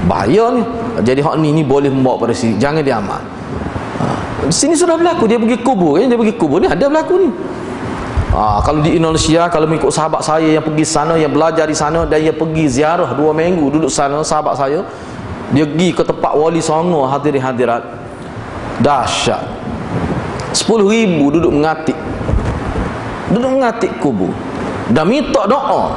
A: Bahaya ni. Jadi hak ni boleh membawa pada sini, jangan diamal. Sini sudah berlaku, dia pergi kubur, dia pergi kubur ni ada berlaku ni. Kalau di Indonesia, kalau mengikut sahabat saya yang pergi sana, yang belajar di sana, dan yang pergi ziarah 2 minggu duduk sana, sahabat saya, dia pergi ke tempat Wali Songo hadirat, dahsyat. 10,000 duduk mengatik kubur dan minta doa.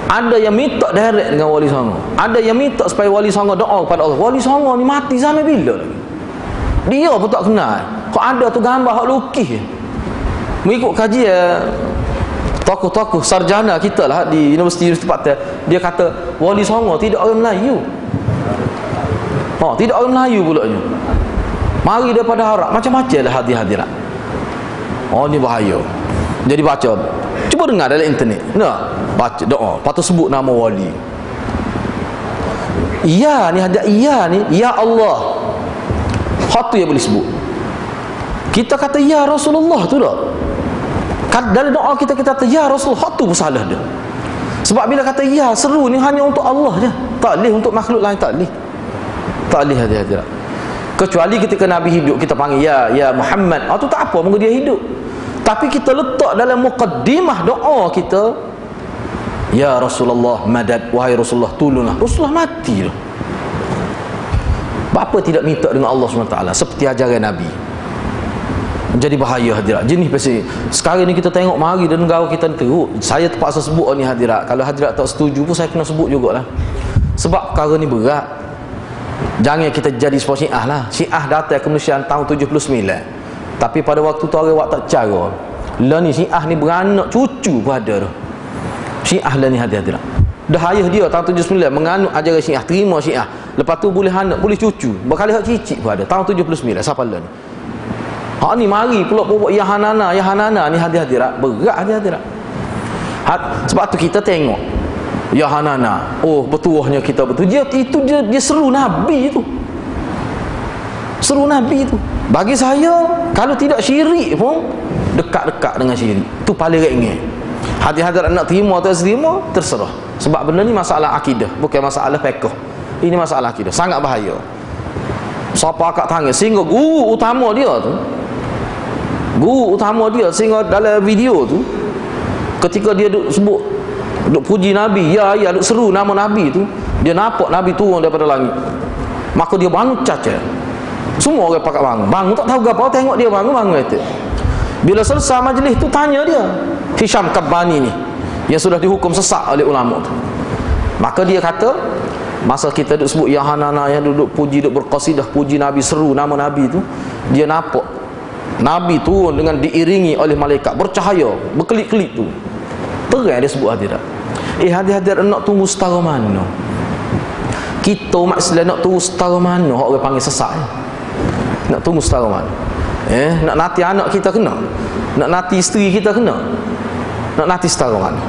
A: Ada yang minta direct dengan Wali Songo, ada yang minta supaya Wali Songo doa kepada Allah. Wali Songo ni mati zaman bila lagi? Dia pun tak kenal. Kok ada tu gambar hak lukis. Mengikut kajian tokoh-tokoh sarjana kita lah di universiti tempatnya, dia kata Wali Songo tidak orang Melayu. Tidak orang Melayu pulaknya. Mari daripada Arab, macam-macam lah hadirat. Ni bahaya. Jadi baca, cuba dengar dalam internet, baca doa, lepas tu sebut nama wali. Ya ni hadirat, ya Allah. Hak tu yang boleh sebut. Kita kata ya Rasulullah tu dah. Dalam doa kita kata ya Rasul, hak tu bersalah dia. Sebab bila kata ya, seru ni hanya untuk Allah je, tak boleh untuk makhluk lain, tak boleh hadirat. Kecuali ketika Nabi hidup kita panggil ya Muhammad, tu tak apa, moga dia hidup. Tapi kita letak dalam muqaddimah doa kita ya Rasulullah madad, wahai Rasulullah tolonglah. Rasulullah mati dah. Bapa tidak minta dengan Allah SWT seperti ajaran Nabi. Jadi bahaya hadirat. Jenis pasal sekarang ni kita tengok mari dan negara kita teruk. Saya terpaksa sebut ni hadirat. Kalau hadirat tak setuju pun saya kena sebut jugalah. Sebab perkara ni berat. Jangan kita jadi seperti Syiah lah. Syiah datang ke Malaysia tahun 79. Tapi pada waktu tu orang buat tak cara. Lah ni Syiah ni beranak cucu pun ada dah. Syiah lah ni hadirat. Dah ayah dia tahun 79 menganut ajaran Syiah, terima Syiah. Lepas tu boleh anak, boleh cucu. Berkali hak cicit pun ada. Tahun 79 siapa lah ni? Hak ni mari pulak-pulak ya Hanana ni hadirat. Berat hadirat. Sebab tu kita tengok ya Hanana, betuahnya kita betul. Dia seru Nabi tu. Seru Nabi tu. Bagi saya, kalau tidak syirik pun dekat-dekat dengan syirik. Tu paling ringan. Hadirat nak terima atau terima, terserah. Sebab benda ni masalah akidah, bukan masalah fiqh. Ini masalah akidah, sangat bahaya. Siapa akak tangan sehingga guru utama dia sehingga dalam video tu ketika dia duk sebut, duk puji Nabi, duk seru nama Nabi tu, dia nampak Nabi turun daripada langit. Maka dia bangun caca. Semua orang pakat bangun tak tahu apa, tengok dia bangun itu. Bila selesai majlis tu tanya dia, Hisham Kabbani ni yang sudah dihukum sesat oleh ulama tu, Maka dia kata, masa kita duduk sebut ya hanana, yang duduk puji, duduk berqasidah puji Nabi, seru nama Nabi tu, dia nampak Nabi turun dengan diiringi oleh malaikat bercahaya, berkelip-kelip tu. Terang dia sebut hadirat. Hadirat nak tunggu setara mana? Kita umat Islam nak tunggu setara mana? Orang panggil sesat ni. Nak tunggu setara mana? Nak nanti anak kita kena, nak nanti isteri kita kena, nak nanti setara mana?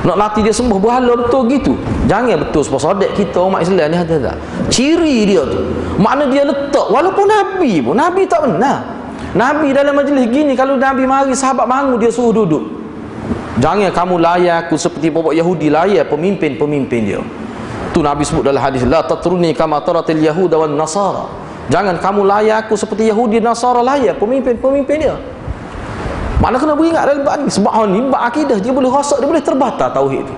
A: Nak nanti dia sembah berhala betul gitu? Jangan betul sebab sodak kita umat Islam ni ada ciri dia tu. Makna dia letak walaupun Nabi pun, Nabi tak benar. Nabi dalam majlis gini, kalau Nabi mari sahabat bangun, dia suruh duduk. Jangan kamu layan aku seperti bobok Yahudi layan pemimpin-pemimpin dia. Tu Nabi sebut dalam hadis, la tatruni kama taratil yahuda wan nasara. Jangan kamu layan aku seperti Yahudi dan Nasara layan pemimpin-pemimpin dia. Mana kena beringat dalam bab ni. Sebab ni bab akidah, dia boleh rosak, dia boleh terbatal tauhid tu.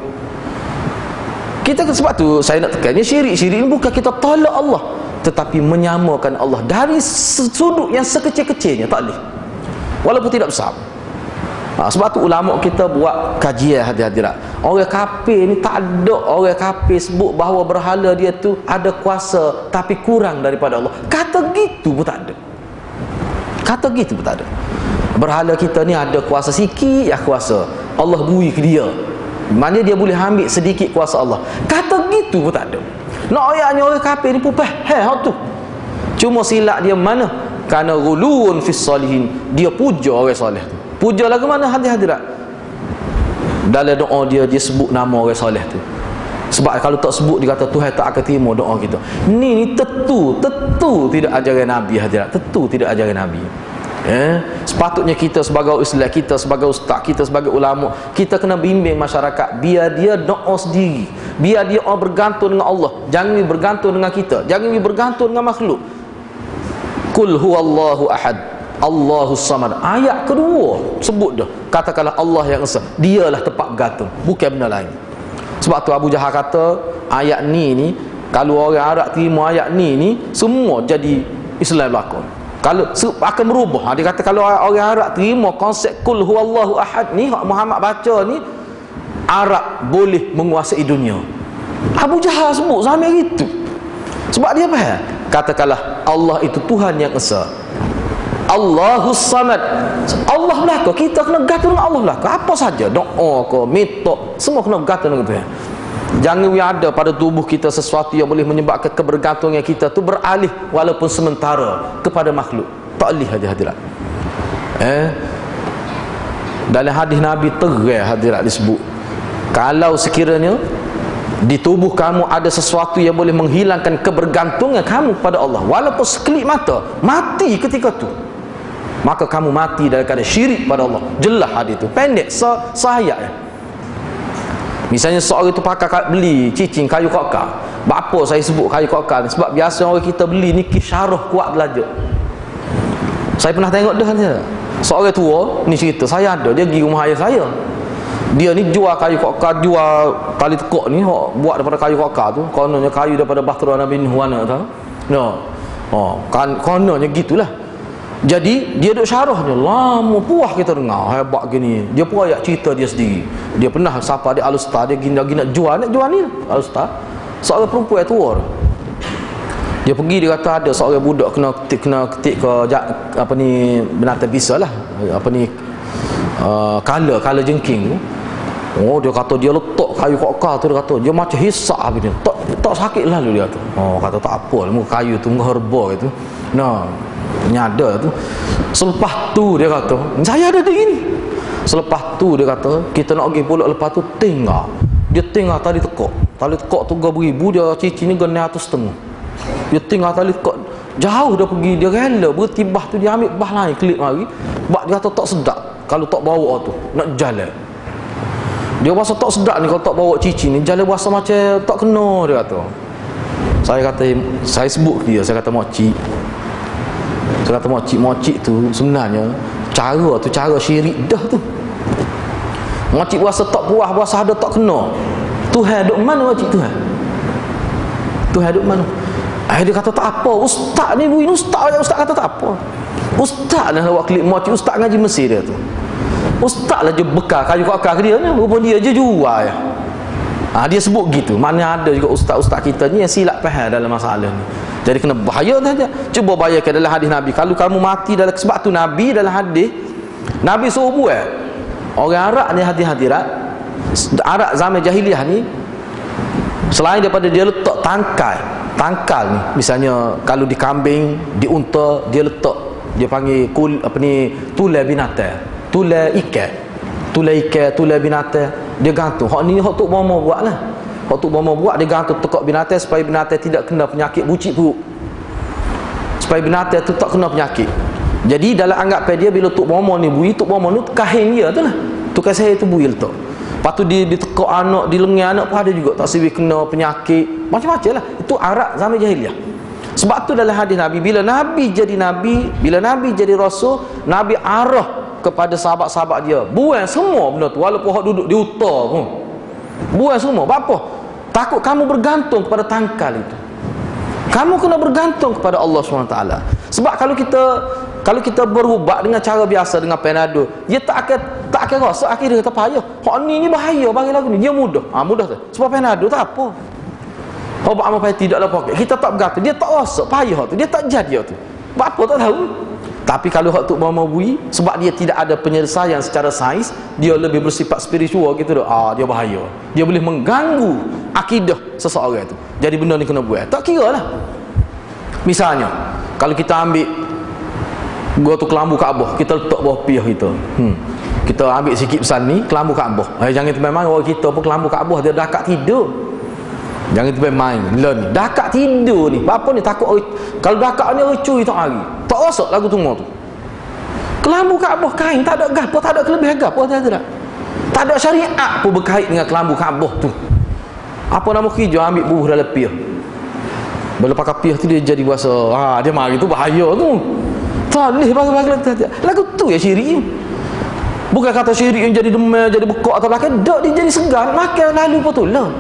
A: Kita sebab tu saya nak tekannya, syirik-syirik ni bukan kita tolak Allah, tetapi menyamakan Allah dari sudut yang sekecil-kecilnya, tak boleh, walaupun tidak besar. Sebab tu ulama kita buat kajian hadirat. Orang kafir ni tak ada orang kafir sebut bahawa berhala dia tu ada kuasa tapi kurang daripada Allah. Kata gitu pun tak ada. Kata gitu pun tak ada. Berhala kita ni ada kuasa sikit, ya kuasa Allah bui ke dia, maknanya dia boleh ambil sedikit kuasa Allah. Kata gitu pun tak ada. Nak ayatnya orang kafir ni pun faham tu. Cuma silap dia mana? Kerana ghuluun fis salihin, dia puja orang soleh tu. Puja lagu mana hadirat? Dalam doa dia sebut nama orang soleh tu. Sebab kalau tak sebut, dia kata Tuhan tak akan terima doa kita. Ni tentu tidak ajaran Nabi hadirat. Tentu tidak ajaran Nabi. Sepatutnya kita sebagai Islam, kita sebagai ustaz, kita sebagai ulama, kita kena bimbing masyarakat biar dia doa sendiri, biar dia bergantung dengan Allah. Jangan bergantung dengan kita, jangan bergantung dengan makhluk. Qul huwallahu ahad, Allahus samad. Ayat kedua sebut dah, katakanlah Allah yang esa, dialah tempat bergantung, bukan benda lain. Sebab tu Abu Jahal kata ayat ni kalau orang Arab terima ayat ni semua jadi Islam berlaku. Kalau akan berubah. Dia kata kalau orang Arab terima konsep Qul huwallahu ahad ni, Muhammad baca ni, Arab boleh menguasai dunia. Abu Jahal sebut sampai gitu. Sebab dia faham, katakanlah Allah itu Tuhan yang esa, Allahus samad. Allah belaka, kita kena gantung dengan Allah belaka. Apa saja, doa ke, minta, semua kena gantung dengan Tuhan. Jangan ada pada tubuh kita sesuatu yang boleh menyebabkan kebergantungan kita tu beralih walaupun sementara kepada makhluk. Tak boleh hadirat. Dalam hadis Nabi terang hadirat disebut, kalau sekiranya di tubuh kamu ada sesuatu yang boleh menghilangkan kebergantungan kamu kepada Allah, walaupun sekelip mata, mati ketika tu, maka kamu mati daripada syirik pada Allah. Jelas hadis tu, pendek sehayat. Misalnya seorang itu pakai beli cicing kayu kokar. Apa saya sebut kayu kokar ni? Sebab biasa orang kita beli ni syarah kuat belajar. Saya pernah tengok dah ni. Seorang tua ni cerita, saya ada, dia pergi rumah ayah saya. Dia ni jual kayu kokar, jual tali tekuk ni, buat daripada kayu kokar tu. Kononnya kayu daripada Bahtera Nabi Nuh tahu. Kan kononnya gitulah. Jadi dia duk syarahnya lama, puas kita dengar, hebat gini. Dia pun ayat cerita dia sendiri. Dia pernah sapa dia Al-Ustaz, dia gina jual ni Al-Ustaz. Seorang perempuan tua. Dia pergi, dia kata ada seorang budak kena ketik ke apa ni, binatang bisa lah, apa ni, kala jengking tu. Dia kata dia letak kayu kokar tu, dia kata dia macam hisap habis ni. Tak sakit lalu dia tu. Kata tak apa, muka kayu tu, muka herba gitu. Nyada tu. Selepas tu dia kata, saya ada di ni. Selepas tu dia kata, kita nak pergi pulak, lepas tu tinggal. Dia tinggal tali tekuk. Tali tekuk tu 3,000, dia cici ni gena 1,500. Dia tinggal tali tekuk. Jauh dia pergi, dia rela berhenti bah tu, dia ambil bah lain, klik mari. Sebab dia kata tak sedap kalau tak bawa tu, nak jalan. Dia rasa tak sedap ni kalau tak bawa cici ni, jalan rasa macam tak kena, dia kata. Saya sebut ke dia, saya kata makcik. Saya kata makcik tu sebenarnya cara tu cara syirik dah tu. Makcik rasa tak puas, rasa ada tak kena. Tuhan duk mana makcik Tuhan? Tuhan duk mana? Dia kata tak apa. Ustaz ni buin ustaz kata tak apa. Ustaz lah awak klik makcik, ustaz ngaji Mesir dia tu. Ustaz lah je bekal kayu kokar ke dia ni, rupa dia je jual ya. Dia sebut gitu. Mana ada juga ustaz-ustaz kita ni yang silap faham dalam masalah ni. Jadi kena bahaya saja. Cuba bayangkan dalam hadis Nabi, kalau kamu mati dalam sebab tu Nabi dalam hadis Nabi suruh buat. Orang Arab ni hadirat Arab zaman jahiliah ni, selain daripada dia letak tangkal ni, misalnya kalau di kambing, di unta, dia letak, dia panggil tulai binatang, tulai binatang, dia gantung. Hak ni hak tok bomo buatlah. Hak tok bomo buat, dia gantung tekak binatang supaya binatang tidak kena penyakit bucik perut. Supaya binatang tu tak kena penyakit. Jadi dalam anggapan dia, bila tok bomo ni bui, tok bomo ni kahin dia tu lah. Tukar saya tu bui letak. Lepas tu dia ditekak anak, di lengan anak pun ada juga, tak siwi kena penyakit, macam-macam lah. Itu Arab zaman jahiliah. Sebab tu dalam hadis Nabi, bila Nabi jadi Rasul, Nabi arah kepada sahabat-sahabat dia, buang semua benda tu, walaupun hak duduk di utara pun buang semua. Apa? Takut kamu bergantung kepada tangkal itu. Kamu kena bergantung kepada Allah SWT. Sebab kalau kita berubat dengan cara biasa, dengan Panadol, dia tak akan rasa, akhirnya kata payah. Hak ni bahaya bagi lagu ni. Dia mudah tu. Sebab Panadol tak apa. Obat amal payah tidaklah pakai. Kita tak bergantung. Dia tak rasa payah tu. Dia tak jadi tu. Apa tak tahu. Tapi kalau hak tu mau bui, sebab dia tidak ada penyelesaian secara sains, dia lebih bersifat spiritual gitu dah. Dia bahaya. Dia boleh mengganggu akidah seseorang tu. Jadi benda ni kena buat. Tak kira lah. Misalnya, kalau kita ambil gua tu kelambu Kaabah, kita letak bawah piah kita. Kita ambil sikit pesan ni, kelambu Kaabah. Jangan termain orang kita pun kelambu Kaabah dia dah kat tidur. Jangan termain ni. Dah kat tidur ni. Apa ni takut kalau dah kat ni curi tak hari. Tak rosak lagu tunggu tu. Kelambu Kaabah kain, tak ada gapo, tak ada kelebihan gapo, tak ada. Tak ada syariat pun berkait dengan kelambu Kaabah tu. Apa nama kerja ambil bubuh dalam piah. Bila pakai piah tu dia jadi bahasa, dia mari tu bahaya tu. Tak boleh bagi lagu tu ya syirik. Bukan kata syirik yang jadi demam, jadi bekak atau belakang. Tak, dia jadi segan, makan lalu betul lah.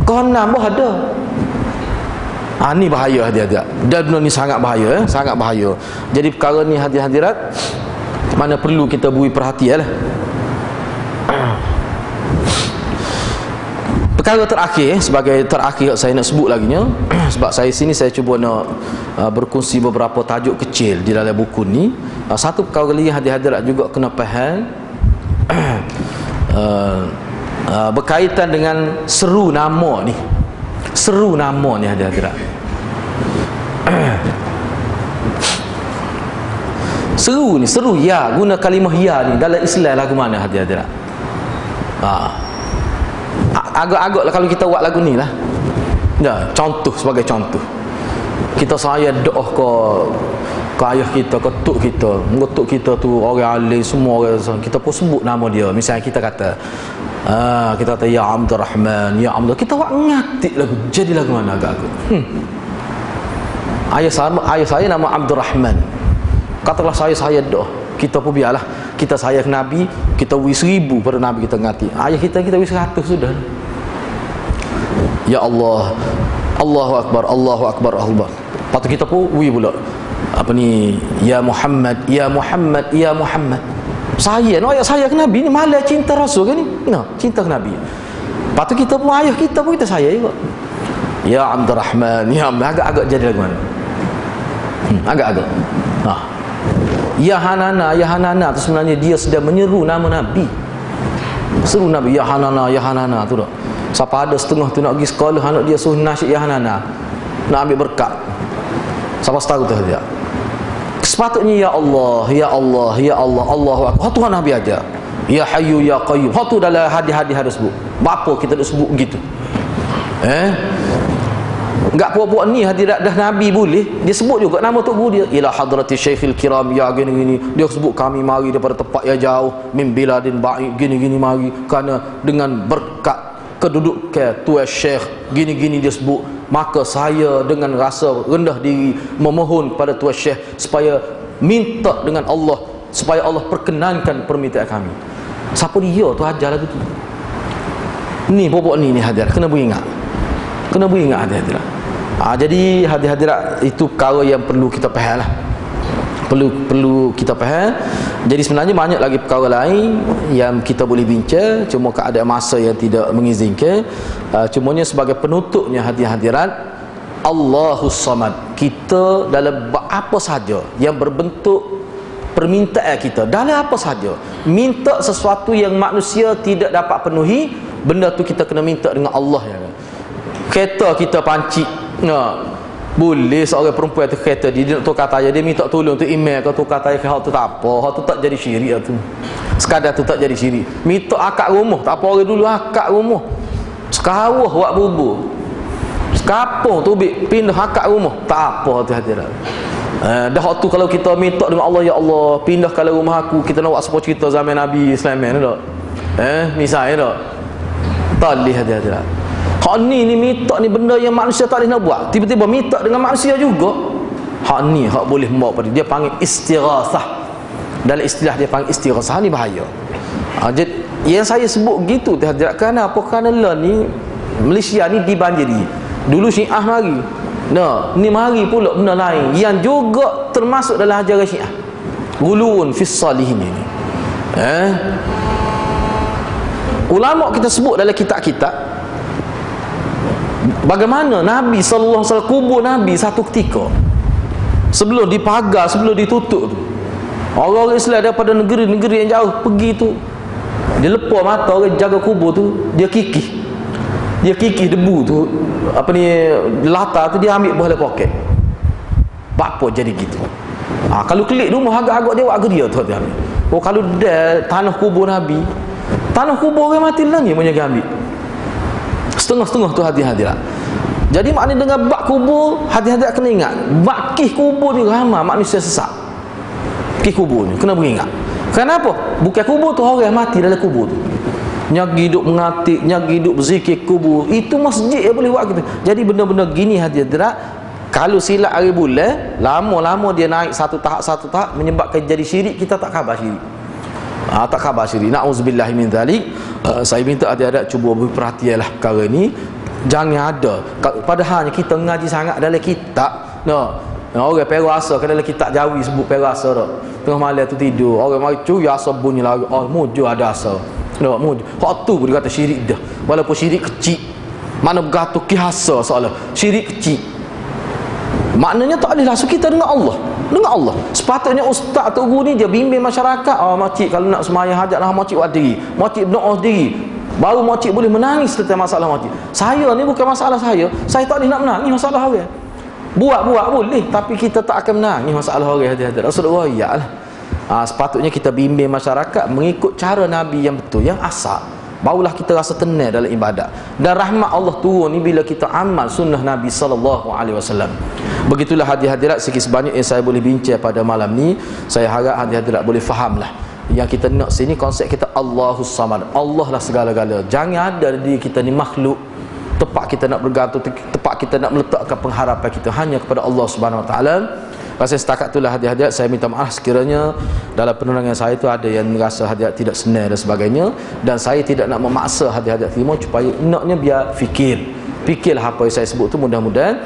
A: Konam pun ada. Ni bahaya hadirat. Dan benda ni sangat bahaya, sangat bahaya. Jadi perkara ni hadirat mana perlu kita beri perhatian lah. Perkara terakhir, sebagai terakhir saya nak sebut lagi nya, sebab saya sini saya cuba nak berkongsi beberapa tajuk kecil di dalam buku ni. Satu perkara lagi hadirat juga kena faham, berkaitan dengan seru nama ni. Seru nama ni hadirat. Seru ni, seru ya, guna kalimah ya ni dalam Islam lagu mana hadirat? Agak-agak lah kalau kita buat lagu ni lah. Contoh, sebagai contoh, kita saya doa ke ayah kita, ke tok kita. Tok kita tu orang alim, semua orang, kita pun sebut nama dia. Misalnya kita kata kita kata ya Abdul Rahman, ya Abdul, kita buat ngatik lagu, jadi lagu mana agak-agak. Ayah saya nama Abdul Rahman. Katalah saya doa, kita pun biarlah, kita sayang Nabi, kita beri 1000 pada Nabi, kita ngati. Ayah kita beri 100 sudah. Ya Allah, Allahu Akbar, Allahu Akbar, Allah. Lepas tu kita pun beri pula ya Muhammad, ya Muhammad, ya Muhammad. Saya ke Nabi ni, malah cinta Rasul kan ni. Cinta ke Nabi. Lepas tu kita pun, ayah kita pun kita saya juga. Ya Abdul Rahman, ya Abdul, agak-agak jadi lagu mana? Agak-agak. Ya Hanana tu sebenarnya dia sedang menyeru nama Nabi. Seru Nabi, ya Hanana tu dah. Siapa ada setengah tu nak pergi sekolah, anak dia suruh nasyid ya Hanana, nak ambil berkat. Siapa tahu tu dia. Sepatutnya ya Allah, ya Allah, ya Allah, Allahu Akbar. Tuhan Nabi aja. Ya Hayyu ya Qayyum. Tu dalam hadis-hadis harus sebut. Apa kita nak sebut begitu? Enggak puak-puak ni hadirat dah Nabi boleh. Dia sebut juga nama tok guru dia. Ila hadrati Syekhil Kiram, ya gini-gini. Dia sebut kami mari daripada tempat yang jauh, min biladin ba'id, gini-gini mari. Kerana dengan berkat kedudukan Tuan Syekh gini-gini dia sebut, maka saya dengan rasa rendah diri memohon kepada Tuan Syekh supaya minta dengan Allah supaya Allah perkenankan permintaan kami. Siapa dia tu ajar lagu tu? Ni bobok ni hadirat kena beringat. Kena beringat hadirat. Jadi hadirat itu perkara yang perlu kita faham lah. perlu kita faham. Jadi sebenarnya banyak lagi perkara lain yang kita boleh bincang, cuma keadaan masa yang tidak mengizinkan. Cumanya sebagai penutupnya hadirat, Allahus Samad, kita dalam apa saja yang berbentuk permintaan kita, dalam apa saja minta sesuatu yang manusia tidak dapat penuhi, benda tu kita kena minta dengan Allah ya. Kereta kita pancit, boleh seorang perempuan tu kereta dia nak tukar tayar, dia minta tolong tu email ke tukar tayar ke, hal tu tak apa, hal tu tak jadi syirik tu. Sekadar tu tak jadi syirik. Minta akad rumah, tak apa orang dulu akad rumah. Sekawah buat bubur. Sekapung tu pindah akad rumah, tak apa tu hadirat. Dah waktu kalau kita minta dengan Allah, ya Allah pindah kalau rumah aku, kita nak buat sebuah cerita zaman Nabi Sulaiman tak? Misalnya tak? Tak boleh hadirat. Hak ni minta ni benda yang manusia tak boleh nak buat, tiba-tiba minta dengan manusia juga. Hak ni hak boleh membawa pada dia panggil istighasah. Dalam istilah dia panggil istighasah, ni bahaya. Jadi yang saya sebut gitu hadirat, kerana apa? Kerana lah ni Malaysia ni dibanjiri. Dulu Syiah mari. Ni mari pula benda lain yang juga termasuk dalam ajaran Syiah. Guluun fis salihin ni. Ulama kita sebut dalam kitab-kitab bagaimana Nabi sallallahu alaihi wasallam kubur Nabi satu ketika sebelum dipagar, sebelum ditutup tu, orang-orang Islam daripada negeri-negeri yang jauh pergi tu, dia lepas mata orang jaga kubur tu, dia kikih debu tu, apa ni, latar tu dia ambil bawah poket. Apa jadi gitu? Kalau klik rumah agak-agak dia buat dia tu dia ambil. Kalau dia tanah kubur Nabi, tanah kubur orang mati lagi punya ambil. Setengah-setengah tu hadirat. Jadi maknanya dengan bak kubur, hadirat kena ingat, bak kih kubur ni ramai manusia sesat. Kih kubur ni kena beringat. Kenapa? Bukan kubur tu orang mati dalam kubur tu. Nyagi hidup mengatik, nyagi hidup berzikir kubur. Itu masjid yang boleh buat gitu. Jadi benda-benda gini hadirat, kalau silap hari bulan, lama-lama dia naik satu tahap menyebabkan jadi syirik, kita tak khabar syirik. Tak khabar syirik. Na'udzubillahi min dzalik. Saya minta adik-adik cuba berperhatianlah perkara ni. Jangan ada padahalnya kita ngaji sangat dalam kitab. Orang perasa kan dalam kitab Jawi sebut perasa dak. Tengah malam tu tidur, orang mari curi asal bunyi lagu. Mujur ada asal. Mujur. Hak tu pun dia kata syirik dah. Walaupun syirik kecil. Mana bergatu kihasa soalan. Syirik kecil. Maknanya tak boleh langsung kita dengan Allah. Dengan Allah. Sepatutnya ustaz atau guru ni dia bimbing masyarakat. Makcik kalau nak semayang hajat lah, makcik buat diri. Makcik berdoa diri. Baru makcik boleh menangis tentang masalah makcik. Saya ni bukan masalah saya. Saya tak boleh nak menangis masalah orang. Buat boleh, tapi kita tak akan menangis masalah orang hati-hati. Rasulullah ya lah. Sepatutnya kita bimbing masyarakat mengikut cara Nabi yang betul, yang asal. Barulah kita rasa tenang dalam ibadat. Dan rahmat Allah turun ni bila kita amal sunnah Nabi SAW. Begitulah hadirat sikit sebanyak yang saya boleh bincang pada malam ni. Saya harap hadirat boleh fahamlah. Yang kita nak sini konsep kita Allahus Samad. Allah lah segala-gala. Jangan ada diri kita ni makhluk. Tepat kita nak bergantung, tepat kita nak meletakkan pengharapan kita hanya kepada Allah Subhanahu Wa Taala. Rasa setakat itulah hadirat. Saya minta maaf sekiranya dalam penerangan saya tu ada yang merasa hadirat tidak senang dan sebagainya, dan saya tidak nak memaksa hadirat terima, supaya naknya biar fikirlah apa yang saya sebut tu. Mudah-mudahan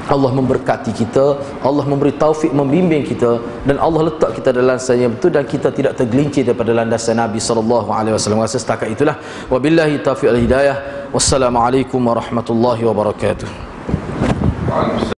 A: Allah memberkati kita, Allah memberi taufik membimbing kita, dan Allah letak kita dalam landasan yang betul, dan kita tidak tergelincir daripada landasan Nabi SAW. Rasa setakat itulah. Wabillahi taufiq wal hidayah. Wassalamualaikum warahmatullahi wabarakatuh.